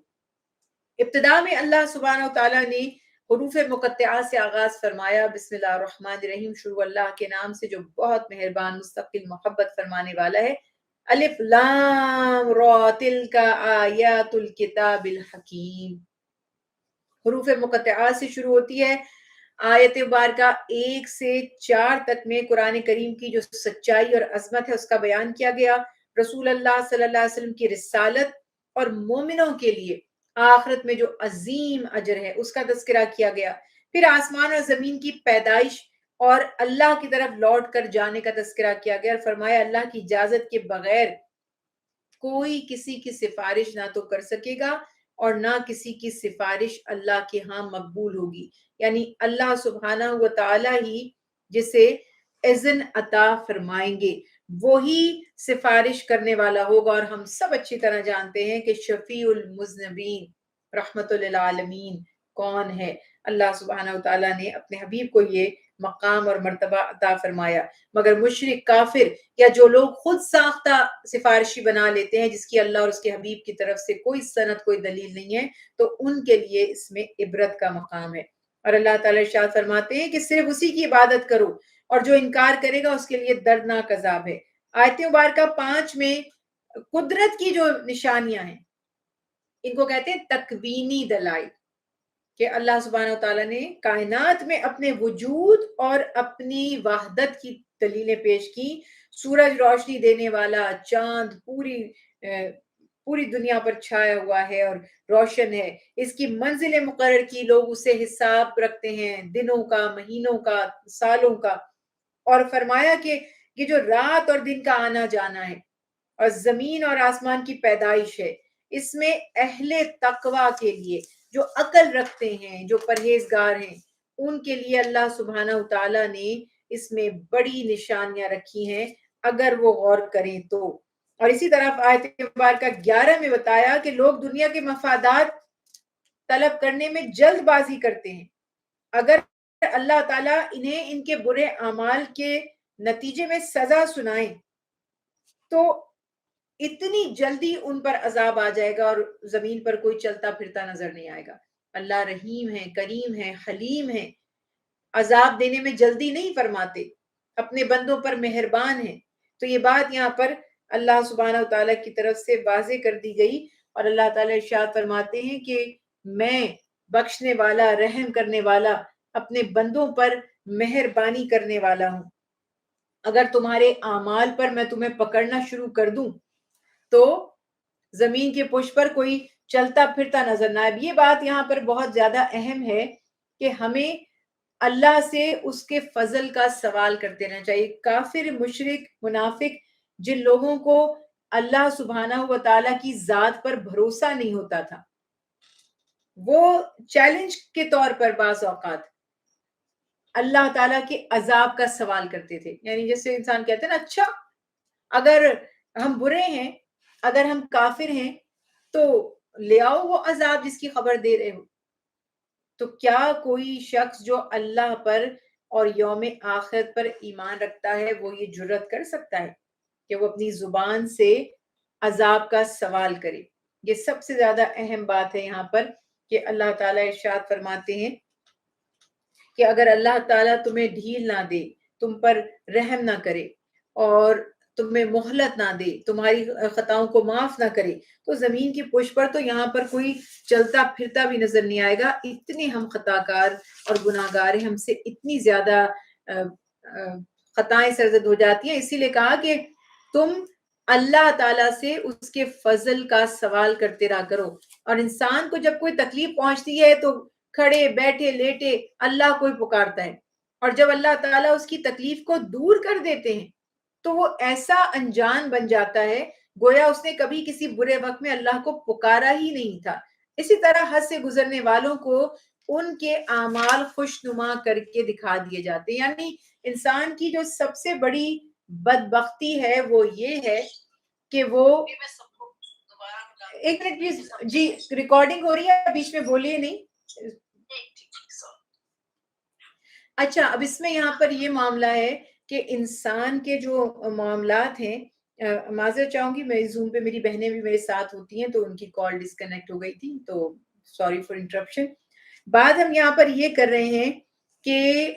ابتدا میں اللہ سبحانہ تعالیٰ نے حروف مقطعات سے آغاز فرمایا، بسم اللہ الرحمن الرحیم، شروع اللہ کے نام سے جو بہت مہربان مستقل محبت فرمانے والا ہے۔ الف لام را تلک آیات الکتاب الحکیم، حروف مقطعات سے شروع ہوتی ہے۔ آیت مبارکہ 1 سے 4 تک میں قرآن کریم کی جو سچائی اور عظمت ہے اس کا بیان کیا گیا، رسول اللہ صلی اللہ علیہ وسلم کی رسالت اور مومنوں کے لیے آخرت میں جو عظیم اجر ہے اس کا تذکرہ کیا گیا، پھر آسمان اور زمین کی پیدائش اور اللہ کی طرف لوٹ کر جانے کا تذکرہ کیا گیا، اور فرمایا اللہ کی اجازت کے بغیر کوئی کسی کی سفارش نہ تو کر سکے گا اور نہ کسی کی سفارش اللہ کے ہاں مقبول ہوگی، یعنی اللہ سبحانہ و تعالی ہی جسے اذن عطا فرمائیں گے وہی سفارش کرنے والا ہوگا، اور ہم سب اچھی طرح جانتے ہیں کہ شفیع المذنبین رحمت للعالمین کون ہے۔ اللہ سبحانہ و تعالیٰ نے اپنے حبیب کو یہ مقام اور مرتبہ عطا فرمایا، مگر مشرک کافر یا جو لوگ خود ساختہ سفارشی بنا لیتے ہیں جس کی اللہ اور اس کے حبیب کی طرف سے کوئی سند کوئی دلیل نہیں ہے، تو ان کے لیے اس میں عبرت کا مقام ہے۔ اور اللہ تعالیٰ ارشاد فرماتے ہیں کہ صرف اسی کی عبادت کرو، اور جو انکار کرے گا اس کے لیے دردناک عذاب ہے۔ آیت مبارکہ 5 میں قدرت کی جو نشانیاں ہیں ان کو کہتے ہیں تکوینی دلائل، کہ اللہ سبحانہ و تعالیٰ نے کائنات میں اپنے وجود اور اپنی وحدت کی دلیلیں پیش کی۔ سورج روشنی دینے والا، چاند پوری دنیا پر چھایا ہوا ہے اور روشن ہے، اس کی منزلیں مقرر کی، لوگ اسے حساب رکھتے ہیں دنوں کا، مہینوں کا، سالوں کا، اور فرمایا کہ یہ جو رات اور دن کا آنا جانا ہے اور زمین اور آسمان کی پیدائش ہے، اس میں اہل تقوی کے لیے جو عقل رکھتے ہیں، جو پرہیزگار ہیں، ان کے لیے اللہ سبحانہ تعالیٰ نے اس میں بڑی نشانیاں رکھی ہیں اگر وہ غور کریں تو۔ اور اسی طرف آیت مبارکہ 11 میں بتایا کہ لوگ دنیا کے مفادات طلب کرنے میں جلد بازی کرتے ہیں، اگر اللہ تعالیٰ انہیں ان کے برے اعمال کے نتیجے میں سزا سنائیں تو اتنی جلدی ان پر عذاب آ جائے گا اور زمین پر کوئی چلتا پھرتا نظر نہیں آئے گا۔ اللہ رحیم ہے، کریم ہے، حلیم ہے، عذاب دینے میں جلدی نہیں فرماتے، اپنے بندوں پر مہربان ہے۔ تو یہ بات یہاں پر اللہ سبحانہ و تعالیٰ کی طرف سے واضح کر دی گئی، اور اللہ تعالیٰ ارشاد فرماتے ہیں کہ میں بخشنے والا، رحم کرنے والا، اپنے بندوں پر مہربانی کرنے والا ہوں۔ اگر تمہارے اعمال پر میں تمہیں پکڑنا شروع کر دوں تو زمین کے پشت پر کوئی چلتا پھرتا نظر نہ آئے۔ یہ بات یہاں پر بہت زیادہ اہم ہے کہ ہمیں اللہ سے اس کے فضل کا سوال کرتے رہنا چاہیے۔ کافر، مشرک، منافق، جن لوگوں کو اللہ سبحانہ و تعالیٰ کی ذات پر بھروسہ نہیں ہوتا تھا، وہ چیلنج کے طور پر بعض اوقات اللہ تعالیٰ کے عذاب کا سوال کرتے تھے، یعنی جیسے انسان کہتے ہیں نا، اچھا اگر ہم برے ہیں، اگر ہم کافر ہیں تو لے آؤ وہ عذاب جس کی خبر دے رہے ہو۔ تو کیا کوئی شخص جو اللہ پر اور یوم آخرت پر ایمان رکھتا ہے وہ یہ جرات کر سکتا ہے کہ وہ اپنی زبان سے عذاب کا سوال کرے؟ یہ سب سے زیادہ اہم بات ہے یہاں پر کہ اللہ تعالیٰ ارشاد فرماتے ہیں کہ اگر اللہ تعالیٰ تمہیں ڈھیل نہ دے، تم پر رحم نہ کرے اور تمہیں مہلت نہ دے، تمہاری خطاؤں کو معاف نہ کرے، تو زمین کی پشت پر تو یہاں پر کوئی چلتا پھرتا بھی نظر نہیں آئے گا۔ اتنے ہم خطا کار اور گناہ گار ہیں، ہم سے اتنی زیادہ خطائیں سرزد ہو جاتی ہیں۔ اسی لیے کہا کہ تم اللہ تعالیٰ سے اس کے فضل کا سوال کرتے رہا کرو، اور انسان کو جب کوئی تکلیف پہنچتی ہے تو کھڑے بیٹھے لیٹے اللہ کو ہی پکارتا ہے، اور جب اللہ تعالیٰ اس کی تکلیف کو دور کر دیتے ہیں تو وہ ایسا انجان بن جاتا ہے گویا اس نے کبھی کسی برے وقت میں اللہ کو پکارا ہی نہیں تھا۔ اسی طرح حد سے گزرنے والوں کو ان کے اعمال خوشنما کر کے دکھا دیے جاتے ہیں، یعنی انسان کی جو سب سے بڑی بدبختی ہے وہ یہ ہے کہ وہ ایک منٹ جی ریکارڈنگ ہو رہی ہے، بیچ میں بولیے نہیں۔ اچھا، اب اس میں یہاں پر یہ معاملہ ہے کہ انسان کے جو معاملات ہیں معذرت چاہوں گی، میں زوم پہ میری بہنیں بھی میرے ساتھ ہوتی ہیں تو ان کی کال ڈسکنیکٹ ہو گئی تھی، تو سوری فار انٹرپشن۔ بات ہم یہاں پر یہ کر رہے ہیں کہ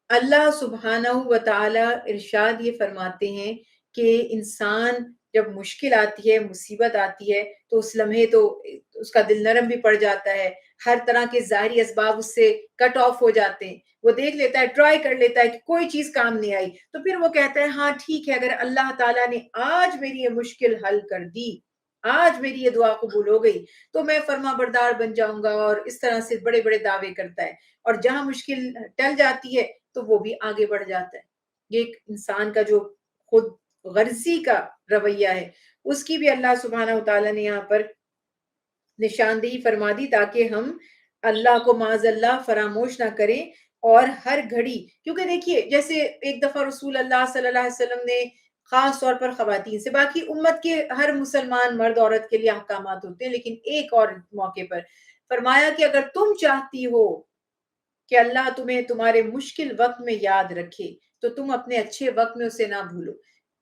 اللہ سبحانہ و تعالی ارشاد یہ فرماتے ہیں کہ انسان جب مشکل آتی ہے، مصیبت آتی ہے، تو اس لمحے تو اس کا دل نرم بھی پڑ جاتا ہے، ہر طرح کے ظاہری اسباب اس سے کٹ آف ہو جاتے ہیں، وہ دیکھ لیتا ہے، ٹرائی کر لیتا ہے کہ کوئی چیز کام نہیں آئی، تو پھر وہ کہتا ہے ہاں ٹھیک ہے، اگر اللہ تعالیٰ نے آج میری یہ مشکل حل کر دی، آج میری یہ دعا قبول ہو گئی، تو میں فرما بردار بن جاؤں گا، اور اس طرح سے بڑے بڑے دعوے کرتا ہے، اور جہاں مشکل ٹل جاتی ہے تو وہ بھی آگے بڑھ جاتا ہے۔ یہ ایک انسان کا جو خود غرضی کا رویہ ہے، اس کی بھی اللہ سبحانہ وتعالیٰ نے یہاں پر نشاندہی فرما دی، تاکہ ہم اللہ کو معاذ اللہ فراموش نہ کریں، اور ہر گھڑی، کیونکہ دیکھیے جیسے ایک دفعہ رسول اللہ صلی اللہ علیہ وسلم نے خاص طور پر خواتین سے، باقی امت کے ہر مسلمان مرد عورت کے لیے احکامات ہوتے ہیں، لیکن ایک اور موقع پر فرمایا کہ اگر تم چاہتی ہو کہ اللہ تمہیں تمہارے مشکل وقت میں یاد رکھے، تو تم اپنے اچھے وقت میں اسے نہ بھولو۔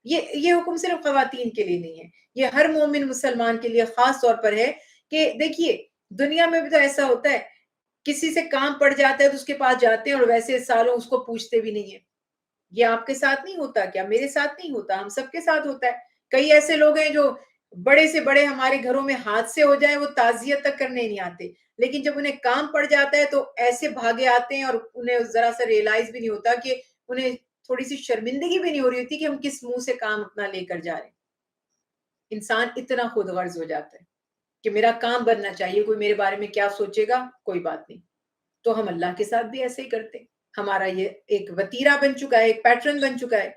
یہ حکم صرف خواتین کے لیے نہیں ہے، یہ ہر مومن مسلمان کے لیے خاص طور پر ہے، کہ دیکھیے دنیا میں بھی تو ایسا ہوتا ہے، کسی سے کام پڑ جاتا ہے تو اس کے پاس جاتے ہیں اور ویسے سالوں اس کو پوچھتے بھی نہیں ہیں۔ یہ آپ کے ساتھ نہیں ہوتا کیا؟ میرے ساتھ نہیں ہوتا، ہم سب کے ساتھ ہوتا ہے۔ کئی ایسے لوگ ہیں جو بڑے سے بڑے ہمارے گھروں میں حادثے ہو جائیں وہ تعزیت تک کرنے نہیں آتے، لیکن جب انہیں کام پڑ جاتا ہے تو ایسے بھاگے آتے ہیں، اور انہیں ذرا سا ریئلائز بھی نہیں ہوتا، کہ انہیں تھوڑی سی شرمندگی بھی نہیں ہو رہی ہوتی کہ ہم کس منہ سے کام اپنا لے کر جا رہے ہیں۔ انسان اتنا خود غرض ہو جاتا ہے کہ میرا کام بننا چاہیے، کوئی میرے بارے میں کیا سوچے گا کوئی بات نہیں۔ تو ہم اللہ کے ساتھ بھی ایسے ہی کرتے ہیں، ہمارا یہ ایک وتیرہ بن چکا ہے، ایک پیٹرن بن چکا ہے۔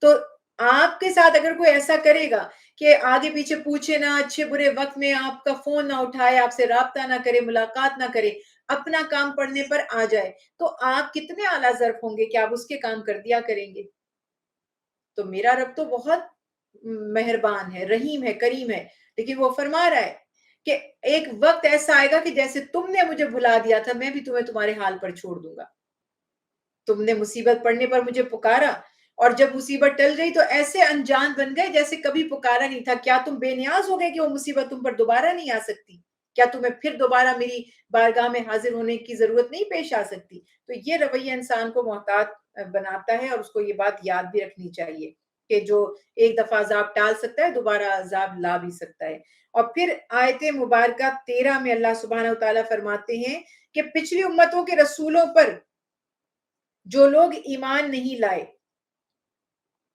تو آپ کے ساتھ اگر کوئی ایسا کرے گا کہ آگے پیچھے پوچھے نہ، اچھے برے وقت میں آپ کا فون نہ اٹھائے، آپ سے رابطہ نہ کرے، ملاقات نہ کرے، اپنا کام پڑنے پر آ جائے، تو آپ کتنے اعلیٰ ظرف ہوں گے کہ آپ اس کے کام کر دیا کریں گے۔ تو میرا رب تو بہت مہربان ہے، رحیم ہے، کریم ہے، لیکن وہ فرما رہا ہے کہ ایک وقت ایسا آئے گا کہ جیسے تم نے مجھے بھلا دیا تھا، میں بھی تمہیں تمہارے حال پر چھوڑ دوں گا۔ تم نے مصیبت پڑنے پر مجھے پکارا، اور جب مصیبت ٹل گئی تو ایسے انجان بن گئے جیسے کبھی پکارا نہیں تھا۔ کیا تم بے نیاز ہو گئے کہ وہ مصیبت تم پر دوبارہ نہیں آ سکتی؟ کیا تمہیں پھر دوبارہ میری بارگاہ میں حاضر ہونے کی ضرورت نہیں پیش آ سکتی؟ تو یہ رویہ انسان کو محتاط بناتا ہے، اور اس کو یہ بات یاد بھی رکھنی چاہیے کہ جو ایک دفعہ عذاب ٹال سکتا ہے دوبارہ عذاب لا بھی سکتا ہے۔ اور پھر آیت مبارکہ 13 میں اللہ سبحانہ وتعالیٰ فرماتے ہیں کہ پچھلی امتوں کے رسولوں پر جو لوگ ایمان نہیں لائے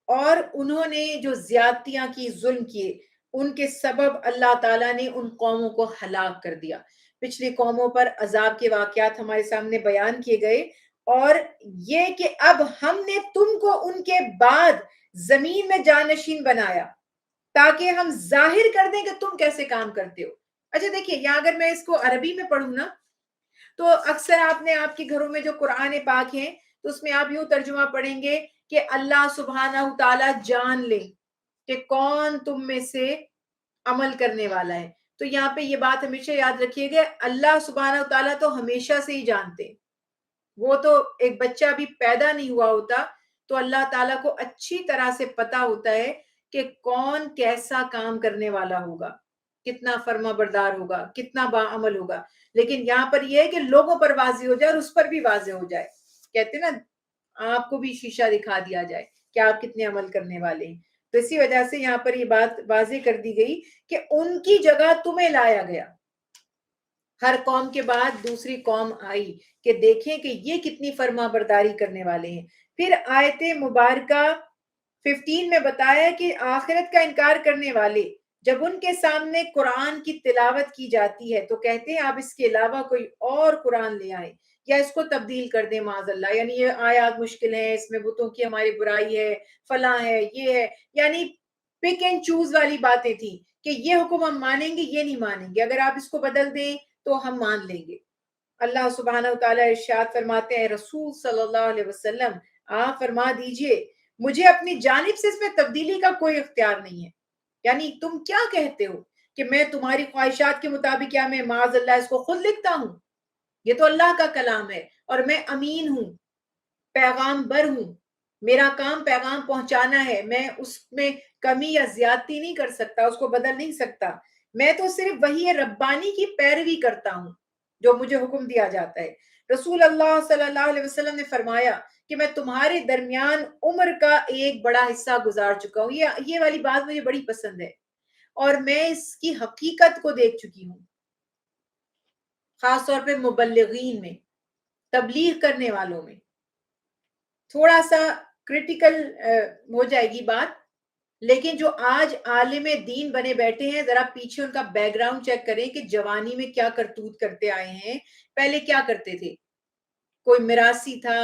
اور انہوں نے جو زیادتیاں کی، ظلم کیے، ان کے سبب اللہ تعالیٰ نے ان قوموں کو ہلاک کر دیا۔ پچھلی قوموں پر عذاب کے واقعات ہمارے سامنے بیان کیے گئے، اور یہ کہ اب ہم نے تم کو ان کے بعد زمین میں جانشین بنایا، تاکہ ہم ظاہر کر دیں کہ تم کیسے کام کرتے ہو۔ اچھا دیکھیے، یہاں اگر میں اس کو عربی میں پڑھوں نا، تو اکثر آپ نے آپ کے گھروں میں جو قرآن پاک ہیں تو اس میں آپ یوں ترجمہ پڑھیں گے کہ اللہ سبحانہ تعالیٰ جان لے کہ کون تم میں سے عمل کرنے والا ہے۔ تو یہاں پہ یہ بات ہمیشہ یاد رکھیے گا، اللہ سبحانہ تعالیٰ تو ہمیشہ سے ہی جانتے ہیں، وہ تو ایک بچہ بھی پیدا نہیں ہوا ہوتا تو اللہ تعالیٰ کو اچھی طرح سے پتا ہوتا ہے کہ کون کیسا کام کرنے والا ہوگا، کتنا فرما بردار ہوگا، کتنا باعمل ہوگا۔ لیکن یہاں پر یہ ہے کہ لوگوں پر واضح ہو جائے اور اس پر بھی واضح ہو جائے، کہتے ہیں نا آپ کو بھی شیشہ دکھا دیا جائے کہ آپ کتنے عمل کرنے والے ہیں۔ تو اسی وجہ سے یہاں پر یہ بات واضح کر دی گئی کہ ان کی جگہ تمہیں لایا گیا۔ ہر قوم کے بعد دوسری قوم آئی کہ دیکھیں کہ یہ کتنی فرما برداری کرنے والے ہیں۔ پھر آیت مبارکہ 15 میں بتایا کہ آخرت کا انکار کرنے والے جب ان کے سامنے قرآن کی تلاوت کی جاتی ہے تو کہتے ہیں آپ اس کے علاوہ کوئی اور قرآن لے آئیں یا اس کو تبدیل کر دیں معاذ اللہ، یعنی یہ آیات مشکل ہیں، اس میں بتوں کی ہماری برائی ہے، فلاں ہے، یہ ہے، یعنی پک اینڈ چوز والی باتیں تھیں کہ یہ حکم ہم مانیں گے، یہ نہیں مانیں گے، اگر آپ اس کو بدل دیں تو ہم مان لیں گے۔ اللہ سبحانہ وتعالیٰ ارشاد فرماتے ہیں، رسول صلی اللہ علیہ وسلم آپ فرما دیجئے مجھے اپنی جانب سے اس میں تبدیلی کا کوئی اختیار نہیں ہے، یعنی تم کیا کہتے ہو کہ میں تمہاری خواہشات کے مطابق، یا میں معاذ اللہ اس کو خود لکھتا ہوں؟ یہ تو اللہ کا کلام ہے اور میں امین ہوں، پیغام بر ہوں، میرا کام پیغام پہنچانا ہے، میں اس میں کمی یا زیادتی نہیں کر سکتا، اس کو بدل نہیں سکتا، میں تو صرف وحی ربانی کی پیروی کرتا ہوں جو مجھے حکم دیا جاتا ہے۔ رسول اللہ صلی اللہ علیہ وسلم نے فرمایا کہ میں تمہارے درمیان عمر کا ایک بڑا حصہ گزار چکا ہوں۔ یہ والی بات مجھے بڑی پسند ہے اور میں اس کی حقیقت کو دیکھ چکی ہوں، خاص طور پہ مبلغین میں، تبلیغ کرنے والوں میں۔ تھوڑا سا کریٹیکل ہو جائے گی بات، لیکن جو آج عالم دین بنے بیٹھے ہیں، ذرا پیچھے ان کا بیک گراؤنڈ چیک کریں کہ جوانی میں کیا کرتوت کرتے آئے ہیں۔ پہلے کیا کرتے تھے؟ کوئی میراثی تھا،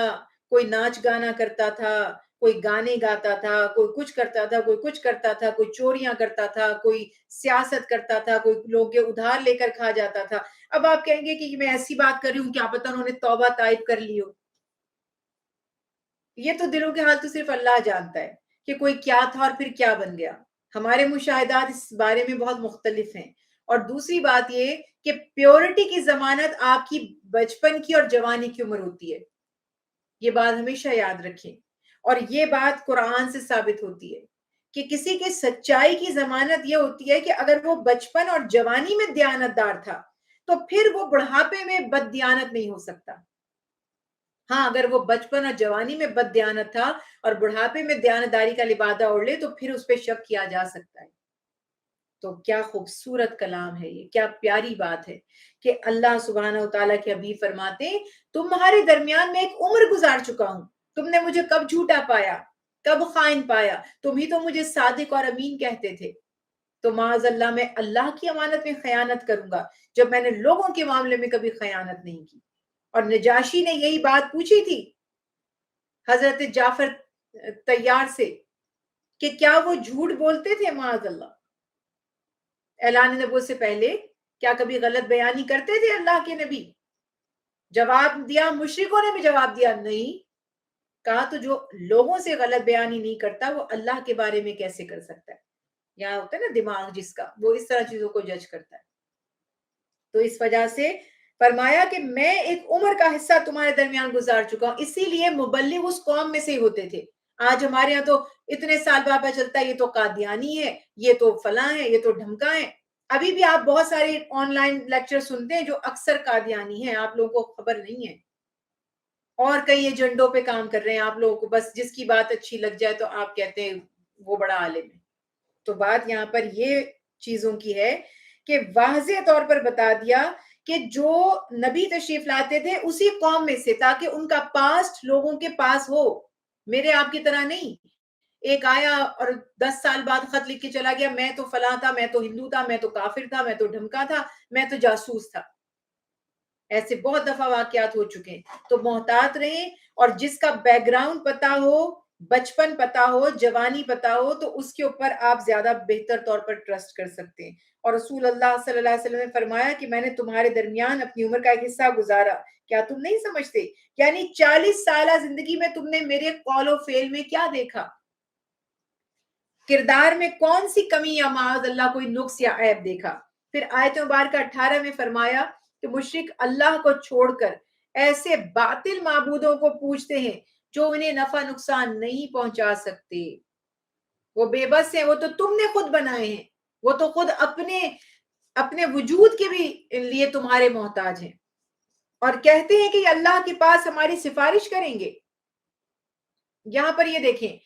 کوئی ناچ گانا کرتا تھا، کوئی گانے گاتا تھا، کوئی کچھ کرتا تھا، کوئی کچھ کرتا تھا، کوئی چوریاں کرتا تھا، کوئی سیاست کرتا تھا، کوئی لوگ کے ادھار لے کر کھا جاتا تھا۔ اب آپ کہیں گے کہ میں ایسی بات کر رہی ہوں، کیا پتہ انہوں نے توبہ طائب کر لی ہو۔ یہ تو دلوں کے حال تو صرف اللہ جانتا ہے کہ کوئی کیا تھا اور پھر کیا بن گیا۔ ہمارے مشاہدات اس بارے میں بہت مختلف ہیں۔ اور دوسری بات یہ کہ پیورٹی کی ضمانت آپ کی بچپن کی اور جوانی کی عمر ہوتی ہے، یہ بات ہمیشہ یاد رکھیں۔ اور یہ بات قرآن سے ثابت ہوتی ہے کہ کسی کے سچائی کی ضمانت یہ ہوتی ہے کہ اگر وہ بچپن اور جوانی میں دیانت دار تھا تو پھر وہ بڑھاپے میں بد دیانت نہیں ہو سکتا۔ ہاں، اگر وہ بچپن اور جوانی میں بد دیانت تھا اور بڑھاپے میں دیانتداری کا لبادہ اوڑھ لے تو پھر اس پہ شک کیا جا سکتا ہے۔ تو کیا خوبصورت کلام ہے یہ، کیا پیاری بات ہے کہ اللہ سبحانہ و تعالیٰ کے حبیب فرماتے ہیں تمہارے درمیان میں ایک عمر گزار چکا ہوں، تم نے مجھے کب جھوٹا پایا، کب خائن پایا، تم ہی تو مجھے صادق اور امین کہتے تھے۔ تو معاذ اللہ میں اللہ کی امانت میں خیانت کروں گا جب میں نے لوگوں کے معاملے میں کبھی خیانت نہیں کی۔ اور نجاشی نے یہی بات پوچھی تھی حضرت جعفر طیار سے کہ کیا وہ جھوٹ بولتے تھے معاذ اللہ اعلان نبوت سے پہلے، کیا کبھی غلط بیانی کرتے تھے اللہ کے نبی؟ جواب دیا، مشرکوں نے بھی جواب دیا نہیں۔ کہا تو جو لوگوں سے غلط بیانی نہیں کرتا وہ اللہ کے بارے میں کیسے کر سکتا ہے؟ یہاں ہوتا ہے نا دماغ جس کا، وہ اس طرح چیزوں کو جج کرتا ہے۔ تو اس وجہ سے فرمایا کہ میں ایک عمر کا حصہ تمہارے درمیان گزار چکا ہوں، اسی لیے مبلغ اس قوم میں سے ہی ہوتے تھے۔ آج ہمارے ہاں تو اتنے سال بعد پتہ چلتا ہے یہ تو قادیانی ہے، یہ تو فلاں ہے، یہ تو ڈھمکا ہے۔ ابھی بھی آپ بہت سارے آن لائن لیکچر سنتے ہیں جو اکثر قادیانی ہیں، آپ لوگوں کو خبر نہیں ہے، اور کئی ایجنڈوں پہ کام کر رہے ہیں آپ لوگوں کو، بس جس کی بات اچھی لگ جائے تو آپ کہتے ہیں وہ بڑا عالم ہے۔ تو بات یہاں پر یہ چیزوں کی ہے کہ واضح طور پر بتا دیا کہ جو نبی تشریف لاتے تھے اسی قوم میں سے، تاکہ ان کا پاسٹ لوگوں کے پاس ہو، میرے آپ کی طرح نہیں ایک آیا اور 10 سال بعد خط لکھ کے چلا گیا میں تو فلاں تھا، میں تو ہندو تھا، میں تو کافر تھا، میں تو ڈھمکا تھا، میں تو جاسوس تھا۔ ایسے بہت دفعہ واقعات ہو چکے ہیں۔ تو محتاط رہیں، اور جس کا بیک گراؤنڈ پتا ہو، بچپن پتا ہو، جوانی پتا ہو، تو اس کے اوپر آپ زیادہ بہتر طور پر ٹرسٹ کر سکتے ہیں۔ اور رسول اللہ صلی اللہ علیہ وسلم نے فرمایا کہ میں نے تمہارے درمیان اپنی عمر کا ایک حصہ گزارا، کیا تم نہیں سمجھتے؟ یعنی 40 سالہ زندگی میں تم نے میرے قول و فعل میں کیا دیکھا، کردار میں کون سی کمی یا معاذ اللہ کوئی نقص یا عیب دیکھا؟ پھر آیت مبارکہ 18 میں فرمایا کہ مشرک اللہ کو چھوڑ کر ایسے باطل معبودوں کو پوجتے ہیں جو انہیں نفع نقصان نہیں پہنچا سکتے، وہ بے بس ہیں، وہ تو تم نے خود بنائے ہیں، وہ تو خود اپنے وجود کے بھی لیے تمہارے محتاج ہیں، اور کہتے ہیں کہ یہ اللہ کے پاس ہماری سفارش کریں گے۔ یہاں پر یہ دیکھیں،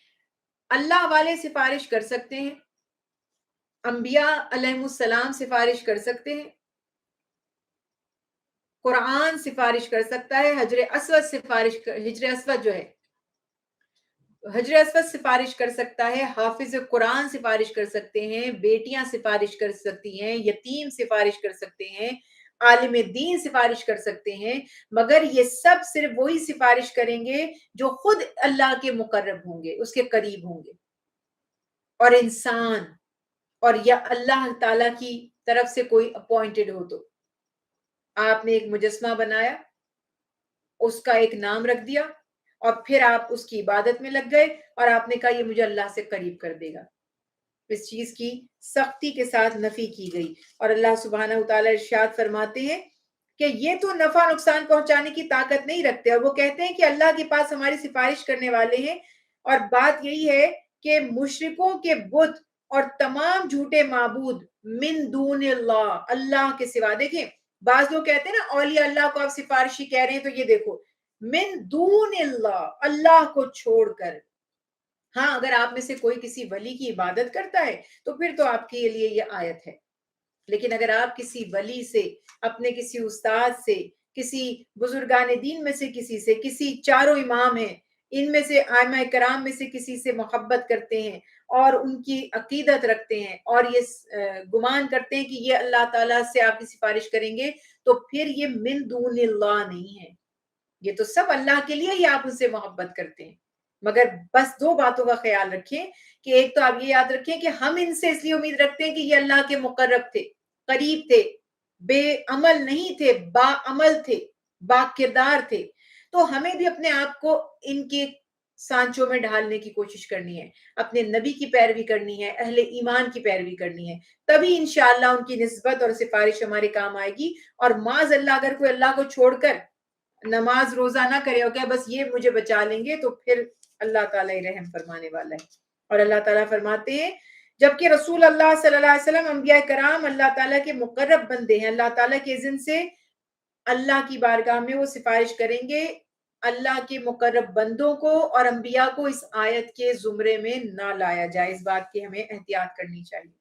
اللہ والے سفارش کر سکتے ہیں، انبیاء علیہ السلام سفارش کر سکتے ہیں، قرآن سفارش کر سکتا ہے، حجر اسود جو ہے حجر اسود سفارش کر سکتا ہے، حافظ قرآن سفارش کر سکتے ہیں، بیٹیاں سفارش کر سکتی ہیں، یتیم سفارش کر سکتے ہیں، عالم دین سفارش کر سکتے ہیں، مگر یہ سب صرف وہی سفارش کریں گے جو خود اللہ کے مقرب ہوں گے، اس کے قریب ہوں گے۔ اور انسان اور یا اللہ تعالیٰ کی طرف سے کوئی اپوائنٹڈ ہو، تو آپ نے ایک مجسمہ بنایا، اس کا ایک نام رکھ دیا، اور پھر آپ اس کی عبادت میں لگ گئے اور آپ نے کہا یہ مجھے اللہ سے قریب کر دے گا۔ اس چیز کی سختی کے ساتھ نفی کی گئی، اور اللہ سبحانہ وتعالی ارشاد فرماتے ہیں کہ یہ تو نفع نقصان پہنچانے کی طاقت نہیں رکھتے، اور وہ کہتے ہیں کہ اللہ کے پاس ہماری سفارش کرنے والے ہیں اور بات یہی ہے کہ مشرکوں کے بت اور تمام جھوٹے معبود من دون اللہ، اللہ کے سوا، دیکھیں بعض لوگ کہتے ہیں نا اولیاء اللہ کو آپ سفارشی کہہ رہے ہیں، تو یہ دیکھو من دون اللہ، اللہ کو چھوڑ کر. ہاں اگر آپ میں سے کوئی کسی ولی کی عبادت کرتا ہے تو پھر تو آپ کے لیے یہ آیت ہے. لیکن اگر آپ کسی ولی سے، اپنے کسی استاد سے، کسی بزرگان دین میں سے کسی سے، کسی چاروں امام ہیں ان میں سے، ائمہ کرام میں سے کسی سے محبت کرتے ہیں اور ان کی عقیدت رکھتے ہیں اور یہ گمان کرتے ہیں کہ یہ اللہ تعالیٰ سے آپ کی سفارش کریں گے، تو پھر یہ من دون اللہ نہیں ہے، یہ تو سب اللہ کے لیے ہی آپ ان سے محبت کرتے ہیں. مگر بس دو باتوں کا خیال رکھیں کہ ایک تو آپ یہ یاد رکھیں کہ ہم ان سے اس لیے امید رکھتے ہیں کہ یہ اللہ کے مقرب تھے، قریب تھے، بے عمل نہیں تھے، با عمل تھے، با کردار تھے، تو ہمیں بھی اپنے آپ کو ان کے سانچوں میں ڈھالنے کی کوشش کرنی ہے، اپنے نبی کی پیروی کرنی ہے، اہل ایمان کی پیروی کرنی ہے، تبھی انشاءاللہ ان کی نسبت اور سفارش ہمارے کام آئے گی. اور معاذ اللہ اگر کوئی اللہ کو چھوڑ کر نماز روزہ نہ کرے اور کہ بس یہ مجھے بچا لیں گے، تو پھر اللہ تعالیٰ رحم فرمانے والا ہے. اور اللہ تعالیٰ فرماتے ہیں جبکہ رسول اللہ صلی اللہ علیہ وسلم، انبیاء کرام اللہ تعالیٰ کے مقرب بندے ہیں، اللہ تعالیٰ کے اذن سے اللہ کی بارگاہ میں وہ سفارش کریں گے. اللہ کے مقرب بندوں کو اور انبیاء کو اس آیت کے زمرے میں نہ لایا جائے، اس بات کی ہمیں احتیاط کرنی چاہیے.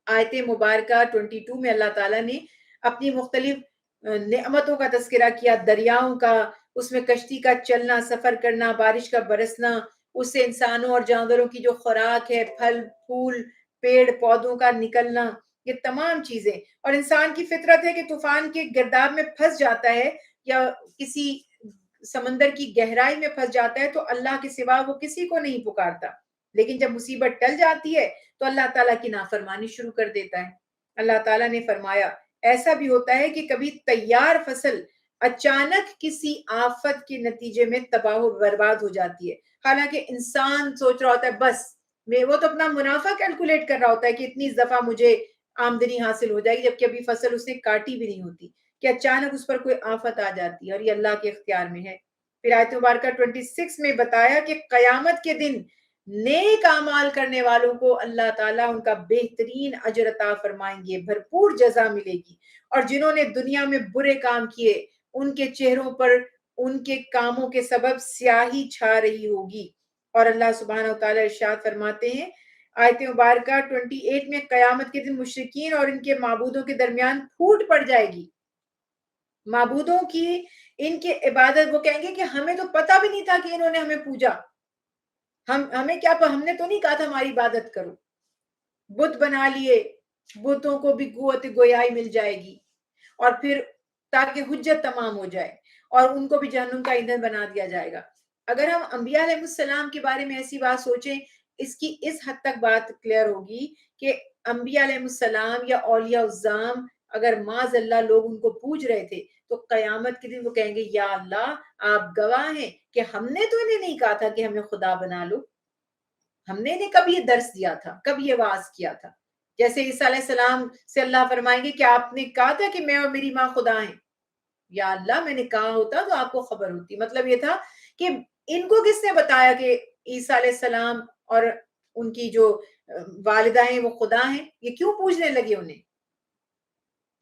آیت مبارکہ 22 میں اللہ تعالیٰ نے اپنی مختلف نعمتوں کا تذکرہ کیا، دریاؤں کا، اس میں کشتی کا چلنا، سفر کرنا، بارش کا برسنا، اس سے انسانوں اور جانوروں کی جو خوراک ہے، پھل پھول پیڑ پودوں کا نکلنا، یہ تمام چیزیں. اور انسان کی فطرت ہے کہ طوفان کے گرداب میں پھنس جاتا ہے یا کسی سمندر کی گہرائی میں پھنس جاتا ہے تو اللہ کے سوا وہ کسی کو نہیں پکارتا، لیکن جب مصیبت ٹل جاتی ہے تو اللہ تعالیٰ کی نافرمانی شروع کر دیتا ہے. اللہ تعالیٰ نے فرمایا ایسا بھی ہوتا ہے کہ کبھی تیار فصل اچانک کسی آفت کے نتیجے میں تباہ و برباد ہو جاتی ہے، حالانکہ انسان سوچ رہا ہوتا ہے بس وہ تو اپنا منافع کیلکولیٹ کر رہا ہوتا ہے کہ اتنی دفعہ مجھے آمدنی حاصل ہو جائے گی، جبکہ ابھی فصل اس نے کاٹی بھی نہیں ہوتی، کہ اچانک اس پر کوئی آفت آ جاتی ہے اور یہ اللہ کے اختیار میں ہے. پھر آیت مبارکہ 26 میں بتایا کہ قیامت کے دن نیک اعمال کرنے والوں کو اللہ تعالیٰ ان کا بہترین اجر عطا فرمائیں گے، بھرپور جزا ملے گی. اور جنہوں نے دنیا میں برے کام کیے ان کے چہروں پر ان کے کاموں کے سبب سیاہی چھا رہی ہوگی. اور اللہ سبحانہ و تعالیٰ ارشاد فرماتے ہیں آیت مبارکہ 28 میں قیامت کے دن مشرکین اور ان کے معبودوں کے درمیان پھوٹ پڑ جائے گی. معبودوں کی ان کی عبادت، وہ کہیں گے کہ ہمیں تو پتہ بھی نہیں تھا کہ انہوں نے ہمیں پوجا، ہمیں کیا، ہم نے تو نہیں کہا تھا ہماری عبادت کرو. بت بنا لیے، بتوں کو بھی قوت گویائی مل جائے گی اور پھر تاکہ حجت تمام ہو جائے اور ان کو بھی جہنم کا ایندھن بنا دیا جائے گا. اگر ہم انبیاء علیہ السلام کے بارے میں ایسی بات سوچیں، اس کی اس حد تک بات کلیئر ہوگی کہ انبیاء علیہ السلام یا اولیاء الزام اگر معاذ اللہ لوگ ان کو پوج رہے تھے تو قیامت کے دن وہ کہیں گے یا اللہ آپ گواہ ہیں کہ ہم نے تو انہیں نہیں کہا تھا کہ ہمیں خدا بنا لو، ہم نے انہیں کب یہ درس دیا تھا، کب یہ واعظ کیا تھا. جیسے عیسیٰ علیہ السلام سے اللہ فرمائیں گے کہ آپ نے کہا تھا کہ میں اور میری ماں خدا ہیں، یا اللہ میں نے کہا ہوتا تو آپ کو خبر ہوتی. مطلب یہ تھا کہ ان کو کس نے بتایا کہ عیسیٰ علیہ السلام اور ان کی جو والدہ ہیں وہ خدا ہیں، یہ کیوں پوچھنے لگے انہیں.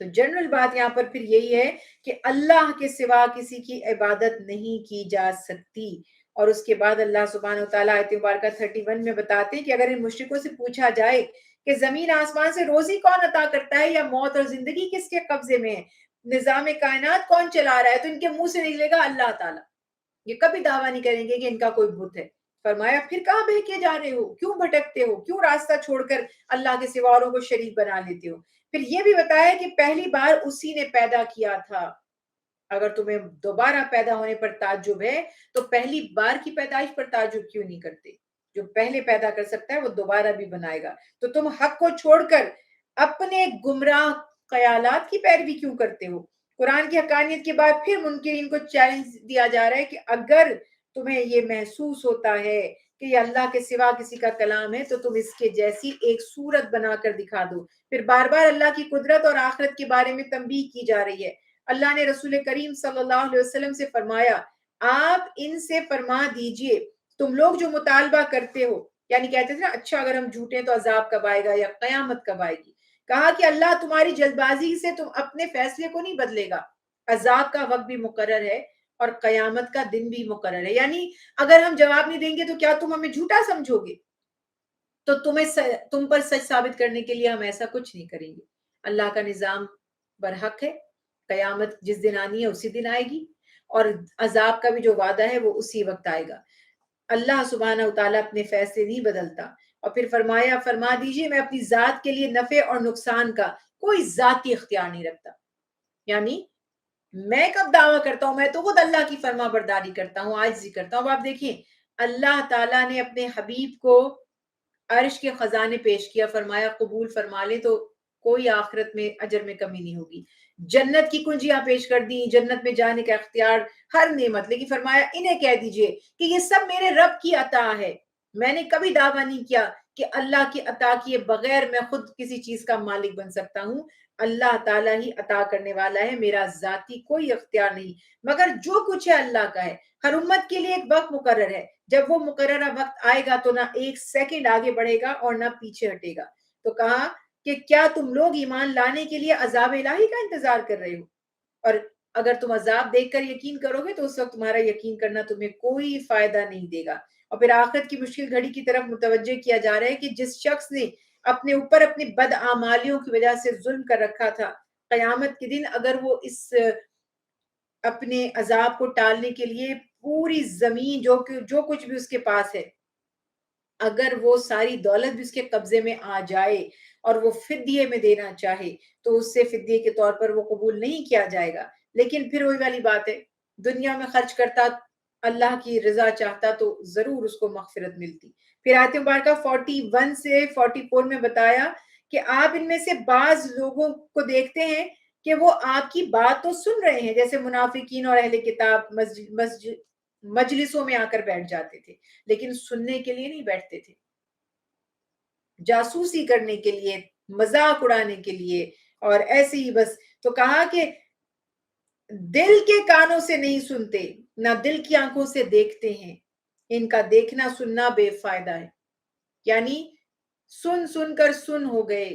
تو جنرل بات یہاں پر پھر یہی ہے کہ اللہ کے سوا کسی کی عبادت نہیں کی جا سکتی. اور اس کے بعد اللہ سبحانہ وتعالیٰ آیت مبارکہ 31 میں بتاتے ہیں کہ اگر ان مشرکوں سے پوچھا جائے کہ زمین آسمان سے روزی کون عطا کرتا ہے یا موت اور زندگی کس کے قبضے میں ہے، نظام کائنات کون چلا رہا ہے، تو ان کے منہ سے نکلے گا اللہ تعالیٰ. یہ کبھی دعویٰ نہیں کریں گے کہ ان کا کوئی بت ہے. فرمایا پھر کہاں بہکے جا رہے ہو، کیوں بھٹکتے ہو، کیوں راستہ چھوڑ کر اللہ کے سوا اوروں کو شریک بنا لیتے ہو. پھر یہ بھی بتایا کہ پہلی بار اسی نے پیدا کیا تھا. اگر تمہیں دوبارہ پیدا ہونے پر تعجب ہے تو پہلی بار کی پیدائش پر تعجب کیوں نہیں کرتے. جو پہلے پیدا کر سکتا ہے وہ دوبارہ بھی بنائے گا. تو تم حق کو چھوڑ کر اپنے گمراہ خیالات کی پیروی کیوں کرتے ہو. قرآن کی حقانیت کے بعد پھر منکرین کو چیلنج دیا جا رہا ہے کہ اگر تمہیں یہ محسوس ہوتا ہے کہ یہ اللہ کے سوا کسی کا کلام ہے تو تم اس کے جیسی ایک صورت بنا کر دکھا دو. پھر بار بار اللہ کی قدرت اور آخرت کے بارے میں تنبیہ کی جا رہی ہے. اللہ نے رسول کریم صلی اللہ علیہ وسلم سے فرمایا آپ ان سے فرما دیجئے تم لوگ جو مطالبہ کرتے ہو، یعنی کہتے تھے نا اچھا اگر ہم جھوٹے ہیں تو عذاب کب آئے گا یا قیامت کب آئے گی، کہا کہ اللہ تمہاری جلد بازی سے تم اپنے فیصلے کو نہیں بدلے گا، عذاب کا وقت بھی مقرر ہے اور قیامت کا دن بھی مقرر ہے، یعنی اگر ہم جواب نہیں دیں گے تو کیا تم ہمیں جھوٹا سمجھو گے؟ تو تم پر سچ ثابت کرنے کے لیے ہم ایسا کچھ نہیں کریں گے۔ اللہ کا نظام برحق ہے، قیامت جس دن آنی ہے اسی دن آئے گی، اور عذاب کا بھی جو وعدہ ہے وہ اسی وقت آئے گا۔ اللہ سبحانہ وتعالیٰ اپنے فیصلے نہیں بدلتا۔ اور پھر فرما دیجئے میں اپنی ذات کے لیے نفع اور نقصان کا کوئی ذاتی اختیار نہیں رکھتا، یعنی میں کب دعویٰ کرتا ہوں، میں تو خود اللہ کی فرما برداری کرتا ہوں، عاجزی کرتا ہوں۔ اب آپ دیکھیں اللہ تعالیٰ نے اپنے حبیب کو عرش کے خزانے پیش کیا، فرمایا قبول فرما لیں تو کوئی آخرت میں اجر میں کمی نہیں ہوگی، جنت کی کنجیاں پیش کر دی، جنت میں جانے کا اختیار، ہر نعمت، لیکن فرمایا انہیں کہہ دیجئے کہ یہ سب میرے رب کی عطا ہے، میں نے کبھی دعویٰ نہیں کیا کہ اللہ کی عطا کیے بغیر میں خود کسی چیز کا مالک بن سکتا ہوں، اللہ تعالیٰ ہی عطا کرنے والا ہے، میرا ذاتی کوئی اختیار نہیں، مگر جو کچھ ہے اللہ کا ہے۔ ہر امت کے لیے ایک وقت مقرر ہے، جب وہ مقررہ وقت آئے گا تو نہ ایک سیکنڈ آگے بڑھے گا اور نہ پیچھے ہٹے گا۔ تو کہا کہ کیا تم لوگ ایمان لانے کے لیے عذاب الہی کا انتظار کر رہے ہو؟ اور اگر تم عذاب دیکھ کر یقین کرو گے تو اس وقت تمہارا یقین کرنا تمہیں کوئی فائدہ نہیں دے گا۔ اور پھر آخرت کی مشکل گھڑی کی طرف متوجہ کیا جا رہا ہے کہ جس شخص نے اپنے اوپر اپنی بدعمالیوں کی وجہ سے ظلم کر رکھا تھا، قیامت کے دن اگر وہ اس اپنے عذاب کو ٹالنے کے لیے پوری زمین جو کچھ بھی اس کے پاس ہے، اگر وہ ساری دولت بھی اس کے قبضے میں آ جائے اور وہ فدیے میں دینا چاہے تو اس سے فدیے کے طور پر وہ قبول نہیں کیا جائے گا۔ لیکن پھر وہی والی بات ہے، دنیا میں خرچ کرتا، اللہ کی رضا چاہتا تو ضرور اس کو مغفرت ملتی۔ پھر آیت مبارکہ 41 سے 44 میں بتایا کہ آپ ان میں سے بعض لوگوں کو دیکھتے ہیں کہ وہ آپ کی بات تو سن رہے ہیں، جیسے منافقین اور اہل کتاب مجلسوں میں آ کر بیٹھ جاتے تھے، لیکن سننے کے لیے نہیں بیٹھتے تھے، جاسوسی کرنے کے لیے، مذاق اڑانے کے لیے، اور ایسے ہی بس۔ تو کہا کہ دل کے کانوں سے نہیں سنتے، نہ دل کی آنکھوں سے دیکھتے ہیں، ان کا دیکھنا سننا بے فائدہ ہے، یعنی سن کر سن ہو گئے،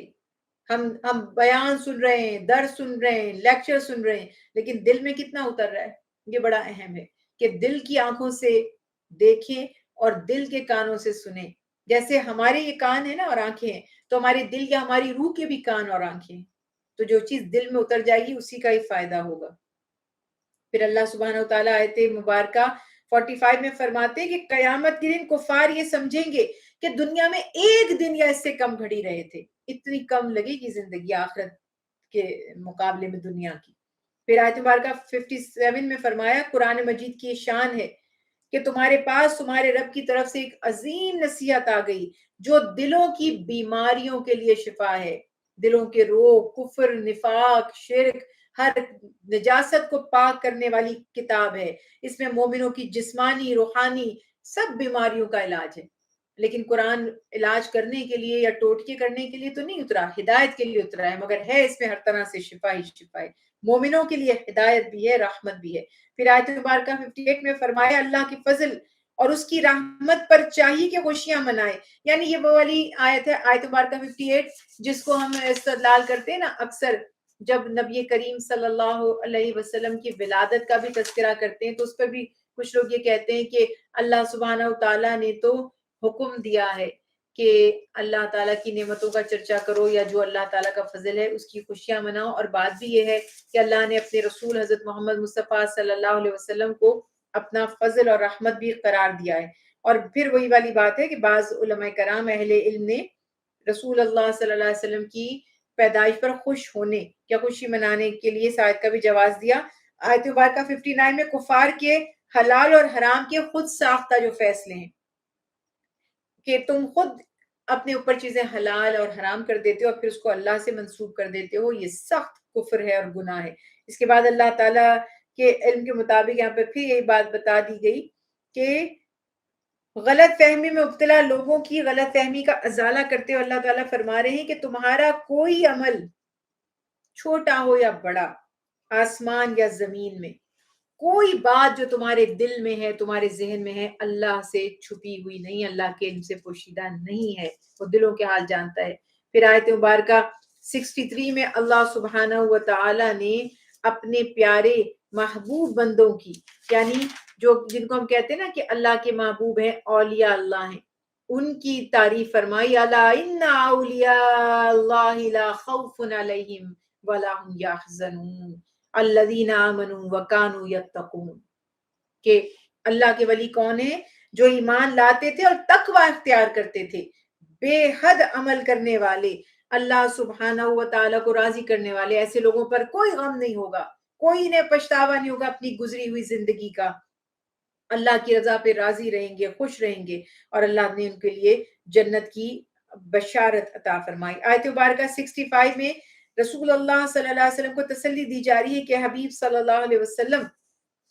ہم بیان سن رہے ہیں، درس سن رہے ہیں، لیکچر سن رہے ہیں، لیکن دل میں کتنا اتر رہا ہے؟ یہ بڑا اہم ہے کہ دل کی آنکھوں سے دیکھیں اور دل کے کانوں سے سنیں۔ جیسے ہمارے یہ کان ہے نا اور آنکھیں ہیں، تو ہمارے دل یا ہماری روح کے بھی کان اور آنکھیں ہیں، تو جو چیز دل میں اتر جائے گی اسی کا ہی فائدہ ہوگا۔ پھر اللہ سبحانہ وتعالیٰ آیت مبارکہ 45 میں فرماتے ہیں کہ قیامت کے دن کفار یہ سمجھیں گے کہ دنیا میں ایک دن یا اس سے کم گھڑی رہے تھے، اتنی کم لگے گی زندگی آخرت کے مقابلے میں دنیا کی۔ پھر آیت مبارکہ 57 میں فرمایا قرآن مجید کی شان ہے کہ تمہارے پاس تمہارے رب کی طرف سے ایک عظیم نصیحت آ گئی جو دلوں کی بیماریوں کے لیے شفا ہے، دلوں کے روگ، کفر، نفاق، شرک، ہر نجاست کو پاک کرنے والی کتاب ہے، اس میں مومنوں کی جسمانی، روحانی سب بیماریوں کا علاج ہے۔ لیکن قرآن علاج کرنے کے لیے یا ٹوٹکے کرنے کے لیے تو نہیں اترا، ہدایت کے لیے اترا ہے، مگر ہے اس میں ہر طرح سے شفا ہی شفا ہے، مومنوں کے لیے ہدایت بھی ہے، رحمت بھی ہے۔ پھر آیت مبارکہ 58 میں فرمایا اللہ کی فضل اور اس کی رحمت پر چاہیے کہ خوشیاں منائے، یعنی یہ وہ والی آیت ہے، آیت مبارکہ 58 جس کو ہم استدلال کرتے ہیں نا اکثر، جب نبی کریم صلی اللہ علیہ وسلم کی ولادت کا بھی تذکرہ کرتے ہیں تو اس پر بھی کچھ لوگ یہ کہتے ہیں کہ اللہ سبحانہ وتعالیٰ نے تو حکم دیا ہے کہ اللہ تعالیٰ کی نعمتوں کا چرچا کرو یا جو اللہ تعالیٰ کا فضل ہے اس کی خوشیاں مناؤ، اور بات بھی یہ ہے کہ اللہ نے اپنے رسول حضرت محمد مصطفیٰ صلی اللہ علیہ وسلم کو اپنا فضل اور رحمت بھی قرار دیا ہے۔ اور پھر وہی والی بات ہے کہ بعض علماء کرام اہل علم نے رسول اللہ صلی اللہ علیہ وسلم کی پیدائش پر خوش ہونے یا خوشی منانے کے لیے اس آیت کا بھی جواز دیا۔ آیت مبارکہ 59 میں کفار کے حلال اور حرام کے خود ساختہ جو فیصلے ہیں کہ تم خود اپنے اوپر چیزیں حلال اور حرام کر دیتے ہو اور پھر اس کو اللہ سے منسوب کر دیتے ہو، یہ سخت کفر ہے اور گناہ ہے۔ اس کے بعد اللہ تعالیٰ کے علم کے مطابق یہاں پہ پھر یہی بات بتا دی گئی کہ غلط فہمی میں مبتلا لوگوں کی غلط فہمی کا ازالہ کرتے ہوئے اللہ تعالیٰ فرما رہے ہیں کہ تمہارا کوئی عمل چھوٹا ہو یا بڑا، آسمان یا زمین میں کوئی بات جو تمہارے دل میں ہے، تمہارے ذہن میں ہے، اللہ سے چھپی ہوئی نہیں، اللہ کے علم سے پوشیدہ نہیں ہے، وہ دلوں کے حال جانتا ہے۔ پھر آیت مبارکہ 63 میں اللہ سبحانہ و تعالی نے اپنے پیارے محبوب بندوں کی، یعنی جو جن کو ہم کہتے ہیں نا کہ اللہ کے محبوب ہیں، اولیاء اللہ ہیں، ان کی تعریف فرمائی، الا ان اولیاء اللہ لا خوف علیہم ولا هم یحزنون الذین آمنوا وکانوا یتقون، کہ اللہ کے ولی کون ہیں؟ جو ایمان لاتے تھے اور تقوی اختیار کرتے تھے، بے حد عمل کرنے والے، اللہ سبحانہ و تعالیٰ کو راضی کرنے والے، ایسے لوگوں پر کوئی غم نہیں ہوگا، کوئی انہیں پچھتاوا نہیں ہوگا اپنی گزری ہوئی زندگی کا، اللہ کی رضا پہ راضی رہیں گے، خوش رہیں گے، اور اللہ نے ان کے لیے جنت کی بشارت عطا فرمائی۔ آیت مبارکہ 65 میں رسول اللہ صلی اللہ علیہ وسلم کو تسلی دی جا رہی ہے کہ حبیب صلی اللہ علیہ وسلم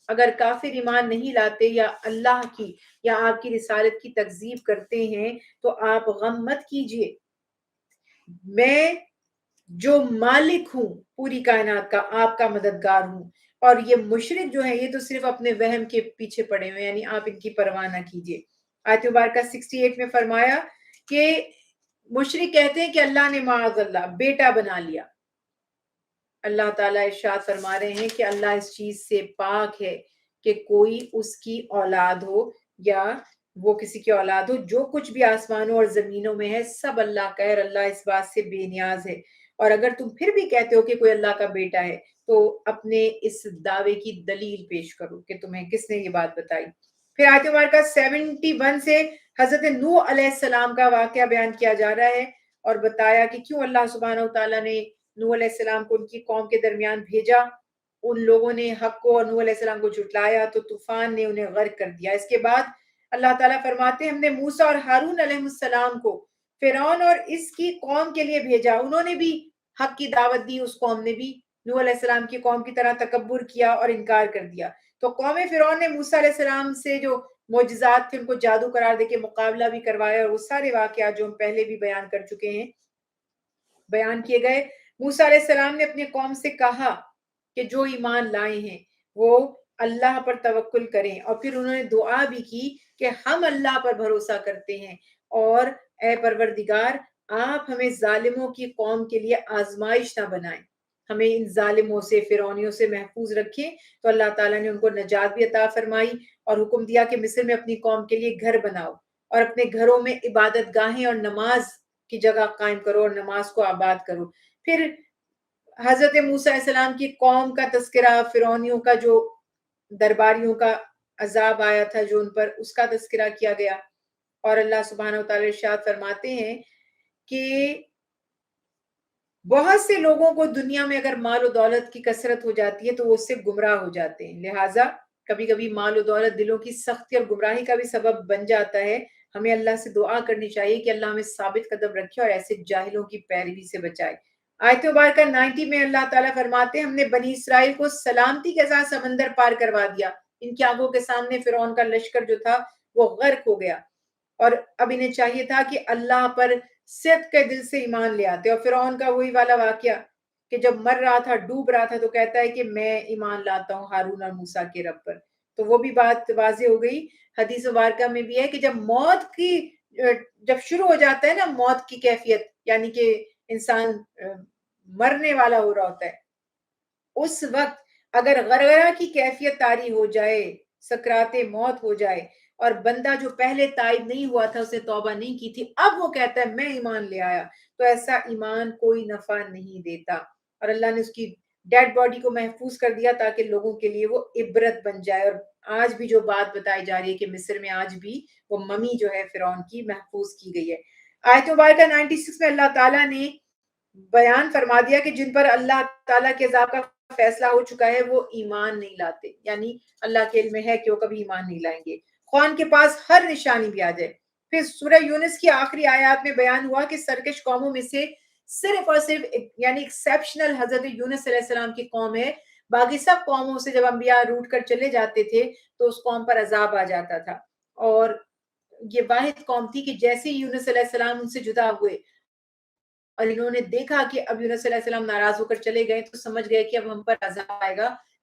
اگر کافر ایمان نہیں لاتے یا اللہ کی یا آپ کی رسالت کی تکذیب کرتے ہیں تو آپ غم مت کیجئے، میں جو مالک ہوں پوری کائنات کا، آپ کا مددگار ہوں، اور یہ مشرک جو ہیں یہ تو صرف اپنے وہم کے پیچھے پڑے ہوئے، یعنی آپ ان کی پرواہ نہ کیجئے۔ آیت مبارکہ 68 میں فرمایا کہ مشرک کہتے ہیں کہ اللہ نے معاذ اللہ بیٹا بنا لیا، اللہ تعالیٰ ارشاد فرما رہے ہیں کہ اللہ اس چیز سے پاک ہے کہ کوئی اس کی اولاد ہو یا وہ کسی کی اولاد ہو، جو کچھ بھی آسمانوں اور زمینوں میں ہے سب اللہ کا ہے، اور اللہ اس بات سے بے نیاز ہے۔ اور اگر تم پھر بھی کہتے ہو کہ کوئی اللہ کا بیٹا ہے تو اپنے اس دعوے کی دلیل پیش کرو کہ تمہیں کس نے یہ بات بتائی۔ پھر آیت مبارکہ 71 سے حضرت نوح علیہ السلام کا واقعہ بیان کیا جا رہا ہے اور بتایا کہ کیوں اللہ سبحانہ تعالیٰ نے نوح علیہ السلام کو ان کی قوم کے درمیان بھیجا، ان لوگوں نے حق کو اور نوح علیہ السلام کو جھٹلایا تو طوفان نے انہیں غرق کر دیا۔ اس کے بعد اللہ تعالیٰ فرماتے ہیں ہم نے موسیٰ اور ہارون علیہ السلام کو فرعون اور اس کی قوم کے لیے بھیجا، انہوں نے بھی حق کی دعوت دی، اس قوم نے بھی نوح علیہ السلام کی قوم کی طرح تکبر کیا اور انکار کر دیا، تو قوم فرعون نے موسیٰ علیہ السلام سے جو معجزات تھے ان کو جادو قرار دے کے مقابلہ بھی کروایا، اور وہ سارے واقعات جو ہم پہلے بھی بیان کر چکے ہیں بیان کیے گئے۔ موسیٰ علیہ السلام نے اپنی قوم سے کہا کہ جو ایمان لائے ہیں وہ اللہ پر توکل کریں، اور پھر انہوں نے دعا بھی کی کہ ہم اللہ پر بھروسہ کرتے ہیں، اور اے پروردگار آپ ہمیں ظالموں کی قوم کے لیے آزمائش نہ بنائیں، ہمیں ان ظالموں سے فرعونیوں سے محفوظ رکھیں۔ تو اللہ تعالیٰ نے ان کو نجات بھی عطا فرمائی اور حکم دیا کہ مصر میں اپنی قوم کے لیے گھر بناؤ اور اپنے گھروں میں عبادت گاہیں اور نماز کی جگہ قائم کرو اور نماز کو آباد کرو۔ پھر حضرت موسیٰ علیہ السلام کی قوم کا تذکرہ، فرعونیوں کا جو درباریوں کا عذاب آیا تھا جو ان پر، اس کا تذکرہ کیا گیا، اور اللہ سبحانہ وتعالی ارشاد فرماتے ہیں کہ بہت سے لوگوں کو دنیا میں اگر مال و دولت کی کثرت ہو جاتی ہے تو وہ اس سے گمراہ ہو جاتے ہیں، لہٰذا کبھی کبھی مال و دولت دلوں کی سختی اور گمراہی کا بھی سبب بن جاتا ہے۔ ہمیں اللہ سے دعا کرنی چاہیے کہ اللہ ہمیں ثابت قدم رکھے اور ایسے جاہلوں کی پیروی سے بچائے۔ آیت مبارکہ 90 میں اللہ تعالیٰ فرماتے ہیں ہم نے بنی اسرائیل کو سلامتی کے ساتھ سمندر پار کروا دیا، ان کی آنکھوں کے سامنے فرعون کا لشکر جو تھا وہ غرق ہو گیا، اور اب انہیں چاہیے تھا کہ اللہ پر صدق کے دل سے ایمان لے آتے، اور فرعون کا وہی والا واقعہ کہ جب مر رہا تھا، ڈوب رہا تھا، تو کہتا ہے کہ میں ایمان لاتا ہوں ہارون اور موسیٰ کے رب پر، تو وہ بھی بات واضح ہو گئی۔ حدیث مبارکہ میں بھی ہے کہ جب موت کی جب شروع ہو جاتا ہے نا موت کی کیفیت، یعنی کہ انسان مرنے والا ہو رہا ہوتا ہے، اس وقت اگر غرغرہ کی کیفیت طاری ہو جائے، سکرات موت ہو جائے، اور بندہ جو پہلے تائب نہیں ہوا تھا، اسے توبہ نہیں کی تھی، اب وہ کہتا ہے میں ایمان لے آیا، تو ایسا ایمان کوئی نفع نہیں دیتا، اور اللہ نے اس کی ڈیڈ باڈی کو محفوظ کر دیا تاکہ لوگوں کے لیے وہ عبرت بن جائے۔ اور آج بھی جو بات بتائی جا رہی ہے کہ مصر میں آج بھی وہ ممی جو ہے فرعون کی محفوظ کی گئی ہے۔ آیت مبارکہ 96 میں اللہ تعالیٰ نے بیان فرما دیا کہ جن پر اللہ تعالیٰ کے عذاب کا فیصلہ ہو چکا ہے وہ ایمان نہیں لاتے، یعنی اللہ کے علم میں ہے کہ وہ کبھی ایمان نہیں لائیں گے، خواہ ان کے پاس ہر نشانی بھی آ جائے۔ پھر سورہ یونس کی آخری آیات میں بیان ہوا کہ سرکش قوموں میں سے صرف اور صرف یعنی ایکسیپشنل حضرت یونس علیہ السلام کی قوم ہے، باقی سب قوموں سے جب انبیاء روٹ کر چلے جاتے تھے تو اس قوم پر عذاب آ جاتا تھا، اور یہ واحد قوم تھی کہ جیسے ہی یونس علیہ السلام ان سے جدا ہوئے اور انہوں نے دیکھا کہ اب یونس علیہ السلام ناراض ہو کر چلے گئے تو سمجھ گئے کہ اب ہم پر عذاب آئے گا،